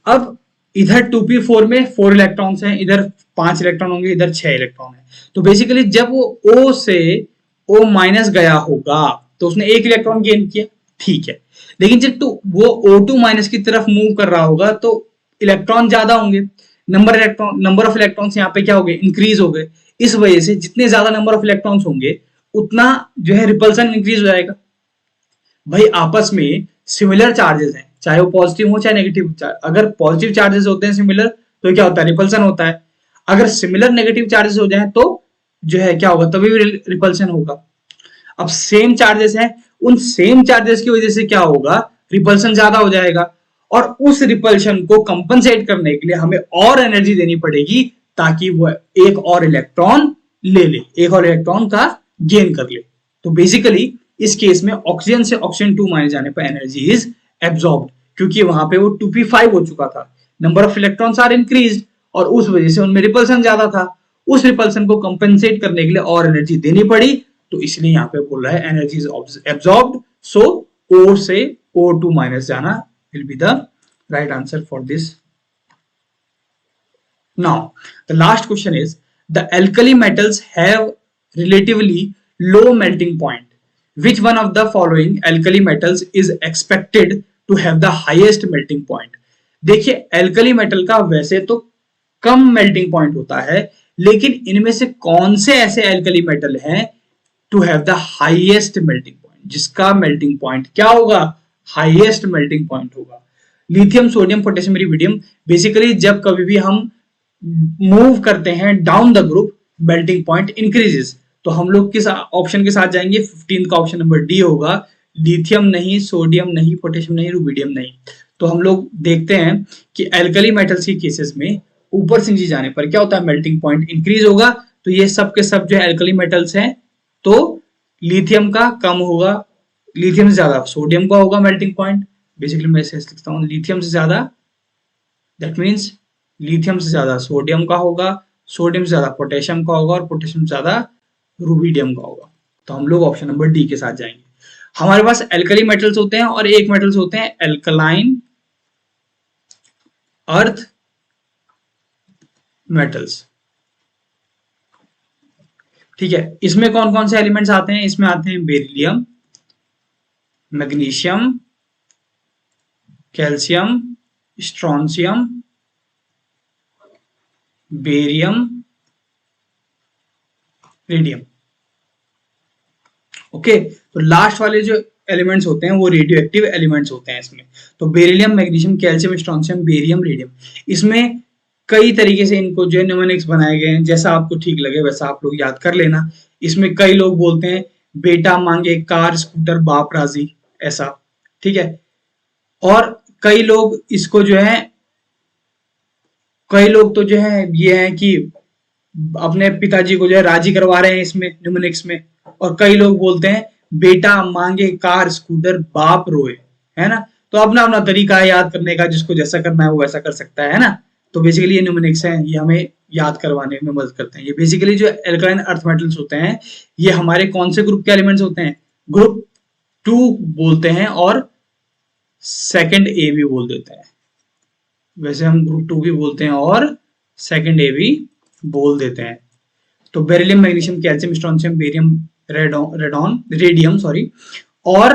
Speaker 1: अब इधर 2p4 में 4 इलेक्ट्रॉन्स हैं, इधर 5 इलेक्ट्रॉन होंगे, इधर 6 इलेक्ट्रॉन है। तो बेसिकली जब वो O से O माइनस गया होगा तो उसने 1 इलेक्ट्रॉन गेन किया, ठीक है। लेकिन जब वो O2 माइनस की तरफ मूव कर रहा होगा तो इलेक्ट्रॉन ज्यादा होंगे, नंबर ऑफ इलेक्ट्रॉन्स यहाँ पे क्या हो गए, इंक्रीज हो गए। इस वजह से जितने ज्यादा नंबर ऑफ इलेक्ट्रॉन्स होंगे उतना जो है रिपल्सन इंक्रीज हो जाएगा। भाई आपस में सिमिलर चार्जेस हैं, चाहे वो पॉजिटिव हो चाहे नेगेटिव चार्ज। अगर पॉजिटिव चार्जेस होते हैं सिमिलर तो क्या होता है, रिपल्सन होता है। अगर सिमिलर नेगेटिव चार्जेस हो जाए तो जो है क्या होगा, तभी भी रिपल्सन होगा। अब सेम चार्जेस हैं, उन सेम चार्जेस की वजह से क्या होगा, रिपल्सन ज्यादा हो जाएगा। और उस रिपल्शन को कंपनसेट करने के लिए हमें और एनर्जी देनी पड़ेगी ताकि वो एक और इलेक्ट्रॉन ले ले, एक और इलेक्ट्रॉन का गेन कर ले। तो बेसिकली इस केस में ऑक्सीजन से ऑक्सीजन 2 माइनस जाने पर एनर्जी इज एब्सॉर्ब्ड, क्योंकि वहां पे वो 2p5 हो चुका था, number of electrons are increased और उस वजह से उनमें रिपल्सन ज्यादा था। उस रिपल्सन को कंपेंसेट करने के लिए और एनर्जी देनी पड़ी, तो इसलिए यहाँ पे बोल रहा है energy is absorbed, so O से O2 माइनस जाना will be the right answer for this. Now the last question is, the alkali metals have relatively low melting point. Which one of the following alkali metals is expected to have the highest melting point? देखिए alkali metal का वैसे तो कम melting point होता है, लेकिन इनमें से कौन से ऐसे एल्कली मेटल हैं to have the highest melting point, जिसका मेल्टिंग पॉइंट क्या होगा, हाईएस्ट मेल्टिंग पॉइंट होगा। Lithium, sodium, potassium, iridium. Basically जब कभी भी हम मूव करते हैं down the group, melting point increases. तो हम लोग किस ऑप्शन के साथ जाएंगे, 15 का ऑप्शन नंबर डी होगा। लिथियम नहीं, सोडियम नहीं, पोटेशियम नहीं, रुबिडियम नहीं। तो हम लोग देखते हैं कि एल्कली मेटल्स की केसेस में ऊपर से नीचे जाने पर क्या होता है, मेल्टिंग पॉइंट इंक्रीज होगा। तो ये सब के सब जो है एल्कली मेटल्स हैं, तो लिथियम का कम होगा, लिथियम से ज्यादा सोडियम का होगा मेल्टिंग पॉइंट। बेसिकली मैं ऐसे लिखता हूँ, लिथियम से ज्यादा, दैट मीन्स लिथियम से ज्यादा सोडियम का होगा, सोडियम से ज्यादा पोटेशियम का होगा, और पोटेशियम से ज्यादा रुबिडियम का होगा। तो हम लोग ऑप्शन नंबर डी के साथ जाएंगे। हमारे पास एल्कली मेटल्स होते हैं और एक मेटल्स होते हैं एल्कलाइन अर्थ मेटल्स। ठीक है, इसमें कौन कौन से एलिमेंट्स आते हैं, इसमें आते हैं beryllium, magnesium, calcium, strontium, barium, radium. Okay, तो लास्ट वाले जो एलिमेंट्स होते हैं वो रेडियो एक्टिव एलिमेंट्स होते हैं इसमें। तो beryllium, magnesium, calcium, strontium, barium, radium. इसमें कई तरीके से इनको जो न्यूमेरिक्स बनाए गए हैं, जैसा आपको ठीक लगे वैसा आप लोग याद कर लेना। इसमें कई लोग बोलते हैं बेटा मांगे कार स्कूटर बाप राजी, ऐसा। ठीक है, और कई लोग इसको जो है, कई लोग तो जो है ये है कि अपने पिताजी को जो है राजी करवा रहे हैं इसमें न्यूमेरिक्स में। और कई लोग बोलते हैं बेटा मांगे कार स्कूटर बाप रोए, है ना। तो अपना अपना तरीका है याद करने का, जिसको जैसा करना है वो वैसा कर सकता है ना। तो बेसिकली ये न्यूमेरिक्स है, ये हमें याद करवाने में मदद करते हैं। ये बेसिकली जो एल्कलाइन अर्थ मेटल्स होते हैं, ये हमारे कौन से ग्रुप के एलिमेंट्स होते हैं, ग्रुप 2 बोलते हैं, और सेकंड ए भी बोल देते हैं। वैसे हम ग्रुप 2 भी बोलते हैं और सेकंड ए भी बोल देते हैं। तो beryllium, magnesium, calcium, strontium, barium, radium sorry. और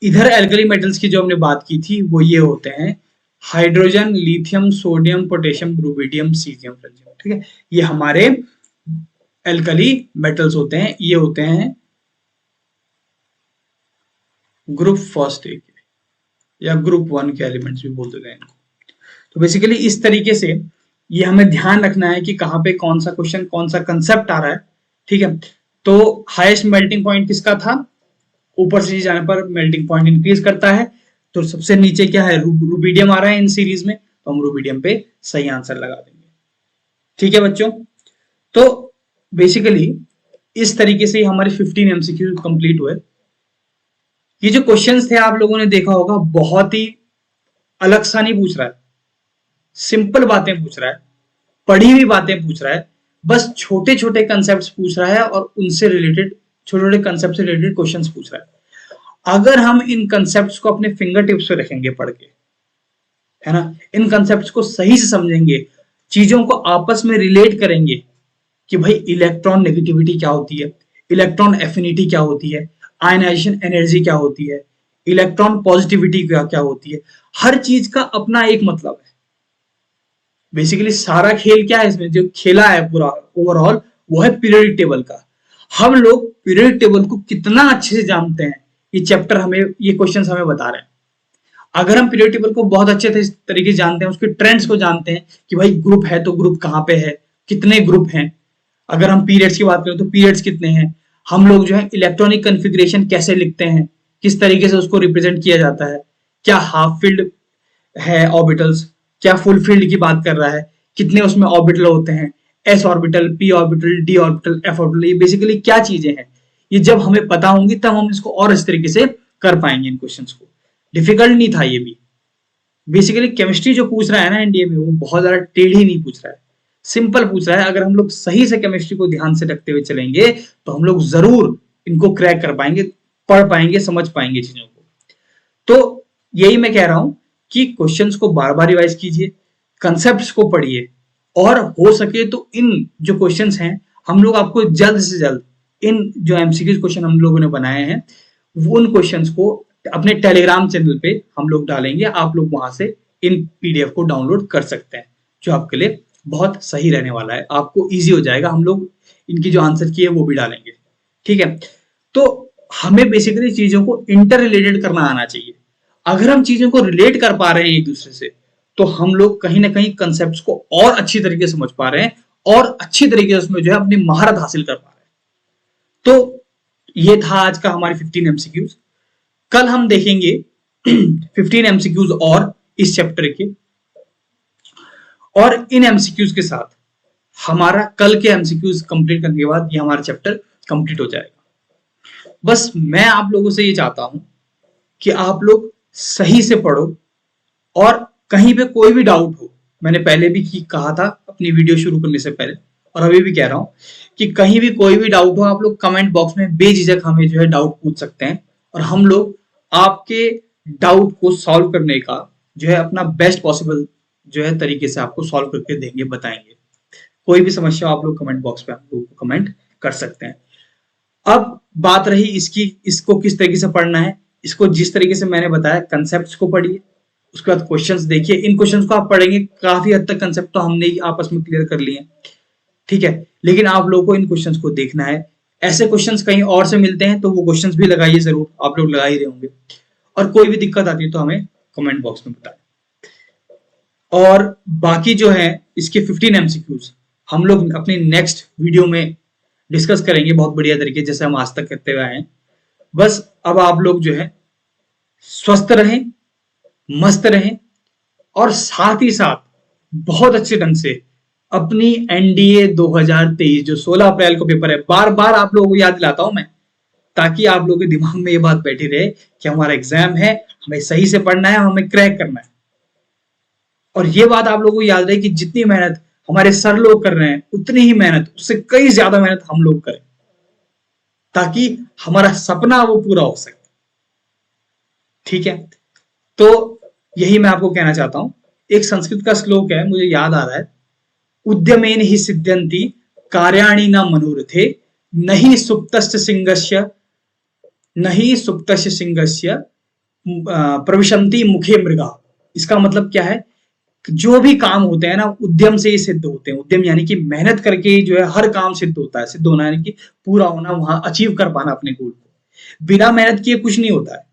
Speaker 1: इधर एल्कली मेटल्स की जो हमने बात की थी वो ये होते हैं hydrogen, lithium, sodium, potassium, rubidium, caesium, francium. ठीक है, ये हमारे एल्कली मेटल्स होते हैं, ये होते हैं ग्रुप फर्स्ट ए के या ग्रुप 1 के एलिमेंट्स भी बोल देते हैं इनको। तो बेसिकली इस तरीके से ये हमें ध्यान रखना है कि कहाँ पे कौन सा क्वेश्चन, कौन सा कंसेप्ट आ रहा है। ठीक है, तो हाईएस्ट मेल्टिंग पॉइंट किसका था, ऊपर से जाने पर मेल्टिंग पॉइंट इंक्रीज करता है। तो सबसे नीचे क्या है, रुबिडियम आ रहा है इन सीरीज में, तो हम रुबिडियम पे सही आंसर लगा देंगे। ठीक है बच्चों, तो बेसिकली इस तरीके से हमारे 15 एमसीक्यू कंप्लीट हुए। ये जो क्वेश्चंस थे आप लोगों ने देखा होगा, बहुत ही अलग सा नहीं पूछ रहा है, सिंपल बातें पूछ रहा है, पढ़ी हुई बातें पूछ रहा है, बस छोटे छोटे कंसेप्ट पूछ रहा है और उनसे रिलेटेड, छोटे छोटे कंसेप्ट से रिलेटेड क्वेश्चंस पूछ रहा है। अगर हम इन कंसेप्ट्स को अपने फिंगर टिप्स पे रखेंगे पढ़ के, है ना, इन कंसेप्ट्स को सही से समझेंगे, चीजों को आपस में रिलेट करेंगे कि भाई इलेक्ट्रॉन नेगेटिविटी क्या होती है, इलेक्ट्रॉन एफिनिटी क्या होती है, आयनाइजेशन एनर्जी क्या होती है, इलेक्ट्रॉन पॉजिटिविटी क्या क्या होती है। हर चीज का अपना एक मतलब है। बेसिकली सारा खेल क्या है, इसमें जो खेला है पूरा ओवरऑल वो है पीरियोडिक टेबल का। हम लोग पीरियोडिक टेबल को कितना अच्छे से जानते हैं, ये चैप्टर हमें, ये क्वेश्चंस हमें बता रहे हैं। अगर हम पीरियोडिक टेबल को बहुत अच्छे तरीके से जानते हैं, उसके ट्रेंड्स को जानते हैं कि भाई ग्रुप है तो ग्रुप कहाँ पे है, कितने ग्रुप हैं। अगर हम पीरियड्स की बात करें तो पीरियड्स कितने हैं, हम लोग जो है इलेक्ट्रॉनिक कन्फिग्रेशन कैसे लिखते हैं, किस तरीके से उसको रिप्रेजेंट किया जाता है, क्या हाफ फील्ड है ऑर्बिटल्स, क्या फुल फील्ड की बात कर रहा है, कितने उसमें ऑर्बिटल होते हैं, S orbital, P orbital, D orbital, F orbital, ये बेसिकली क्या चीजें हैं। ये जब हमें पता होंगी तब हम इसको और इस तरीके से कर पाएंगे इन क्वेश्चंस को। डिफिकल्ट नहीं था ये भी। बेसिकली केमिस्ट्री जो पूछ रहा है ना एनडीए में, वो बहुत ज्यादा टेढ़ी नहीं पूछ रहा है, सिंपल पूछ रहा है। अगर हम लोग सही से केमिस्ट्री को ध्यान से रखते हुए चलेंगे तो हम लोग जरूर इनको क्रैक कर पाएंगे, पढ़ पाएंगे, समझ पाएंगे चीजों को। तो यही मैं कह रहा हूं कि क्वेश्चंस को बार बार रिवाइज कीजिए, कंसेप्ट्स को पढ़िए, और हो सके तो इन जो क्वेश्चंस हैं हम लोग आपको जल्द से जल्द इन जो एमसीक्यू क्वेश्चन हम लोगों ने बनाए हैं, वो उन क्वेश्चंस को अपने टेलीग्राम चैनल पे हम लोग डालेंगे, आप लोग वहां से इन पीडीएफ को डाउनलोड कर सकते हैं, जो आपके लिए बहुत सही रहने वाला है, आपको ईजी हो जाएगा। हम लोग इनकी जो आंसर की है वो भी डालेंगे, ठीक है। तो हमें बेसिकली चीजों को इंटर रिलेटेड करना आना चाहिए। अगर हम चीजों को रिलेट कर पा रहे हैं एक दूसरे से, तो हम लोग कहीं ना कहीं कंसेप्ट को और अच्छी तरीके से समझ पा रहे हैं और अच्छी तरीके से उसमें जो है अपनी महारत हासिल कर पा रहे हैं। तो ये था आज का हमारे 15 एमसीक्यूज। कल हम देखेंगे 15 एमसीक्यूज और इस चैप्टर के, और इन एमसीक्यूज के साथ हमारा कल के एमसीक्यूज कंप्लीट करने के बाद ये हमारा चैप्टर कंप्लीट हो जाएगा। बस मैं आप लोगों से ये चाहता हूं कि आप लोग सही से पढ़ो, और कहीं पे कोई भी डाउट हो, मैंने पहले भी कहा था अपनी वीडियो शुरू करने से पहले, और अभी भी कह रहा हूं कि कहीं भी कोई भी डाउट हो, आप लोग कमेंट बॉक्स में बेझिझक हमें जो है डाउट पूछ सकते हैं, और हम लोग आपके डाउट को सॉल्व करने का जो है अपना बेस्ट पॉसिबल जो है तरीके से आपको सॉल्व करके देंगे, बताएंगे। कोई भी समस्या आप लोग कमेंट बॉक्स पे आप लोग कमेंट कर सकते हैं। अब बात रही इसको किस तरीके से पढ़ना है। इसको जिस तरीके से मैंने बताया, कंसेप्ट्स को पढ़िए, उसके बाद क्वेश्चंस देखिए। इन क्वेश्चंस को आप पढ़ेंगे, काफी हद तक कंसेप्ट तो हमने ही आपस में क्लियर कर लिए, ठीक है, लेकिन आप लोगों को इन क्वेश्चंस को देखना है। ऐसे क्वेश्चंस कहीं और से मिलते हैं तो वो क्वेश्चंस भी लगाइए, जरूर आप लोग लगा ही रहे होंगे, और कोई भी दिक्कत आती है तो हमें कमेंट बॉक्स में बताएं। और बाकी जो है इसके 15 एमसीक्यूज हम लोग अपनी नेक्स्ट वीडियो में डिस्कस करेंगे बहुत बढ़िया तरीके, जैसे हम आज तक करते हुए आए हैं। बस अब आप लोग जो है स्वस्थ रहें, मस्त रहें, और साथ ही साथ बहुत अच्छे ढंग से अपनी एनडीए 2023 जो 16 अप्रैल को पेपर है, बार बार आप लोगों को याद दिलाता हूं मैं, ताकि आप लोगों के दिमाग में ये बात बैठी रहे कि हमारा एग्जाम है, हमें सही से पढ़ना है, हमें क्रैक करना है। और ये बात आप लोगों को याद रहे कि जितनी मेहनत हमारे सर लोग कर रहे हैं, उतनी ही मेहनत, उससे कई ज्यादा मेहनत हम लोग करें, ताकि हमारा सपना वो पूरा हो सके, ठीक है। तो यही मैं आपको कहना चाहता हूं। एक संस्कृत का श्लोक है, मुझे याद आ रहा है, उद्यमेन ही सिद्ध्यन्ति कार्याणि न मनोरथे, नहि सुप्तस्य सिंहस्य नहीं सुप्तस्य सिंहस्य प्रविशन्ति मुखे मृगा। इसका मतलब क्या है, जो भी काम होते हैं ना, उद्यम से ही सिद्ध होते हैं। उद्यम यानी कि मेहनत करके जो है हर काम सिद्ध होता है। सिद्ध होना यानी कि पूरा होना, वहां अचीव कर पाना अपने गोल को। बिना मेहनत किए कुछ नहीं होता है।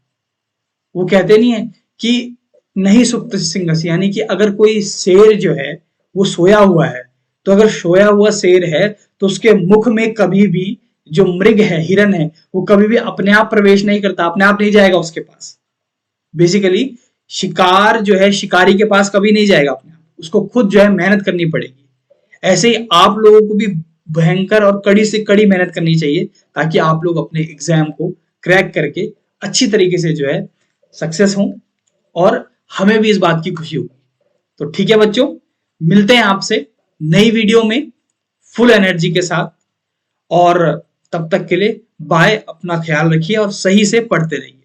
Speaker 1: वो कहते नहीं है कि नहीं सुप्त सिंहस्य, यानी कि अगर कोई शेर जो है वो सोया हुआ है, तो अगर सोया हुआ शेर है तो उसके मुख में कभी भी जो मृग है, हिरन है, वो कभी भी अपने आप प्रवेश नहीं करता, अपने आप नहीं जाएगा उसके पास। बेसिकली शिकार जो है शिकारी के पास कभी नहीं जाएगा अपने आप, उसको खुद जो है मेहनत करनी पड़ेगी। ऐसे ही आप लोगों को भी भयंकर और कड़ी से कड़ी मेहनत करनी चाहिए, ताकि आप लोग अपने एग्जाम को क्रैक करके अच्छी तरीके से जो है सक्सेस हों, और हमें भी इस बात की खुशी होगी। तो ठीक है बच्चों, मिलते हैं आपसे नई वीडियो में फुल एनर्जी के साथ, और तब तक के लिए बाय। अपना ख्याल रखिए और सही से पढ़ते रहिए।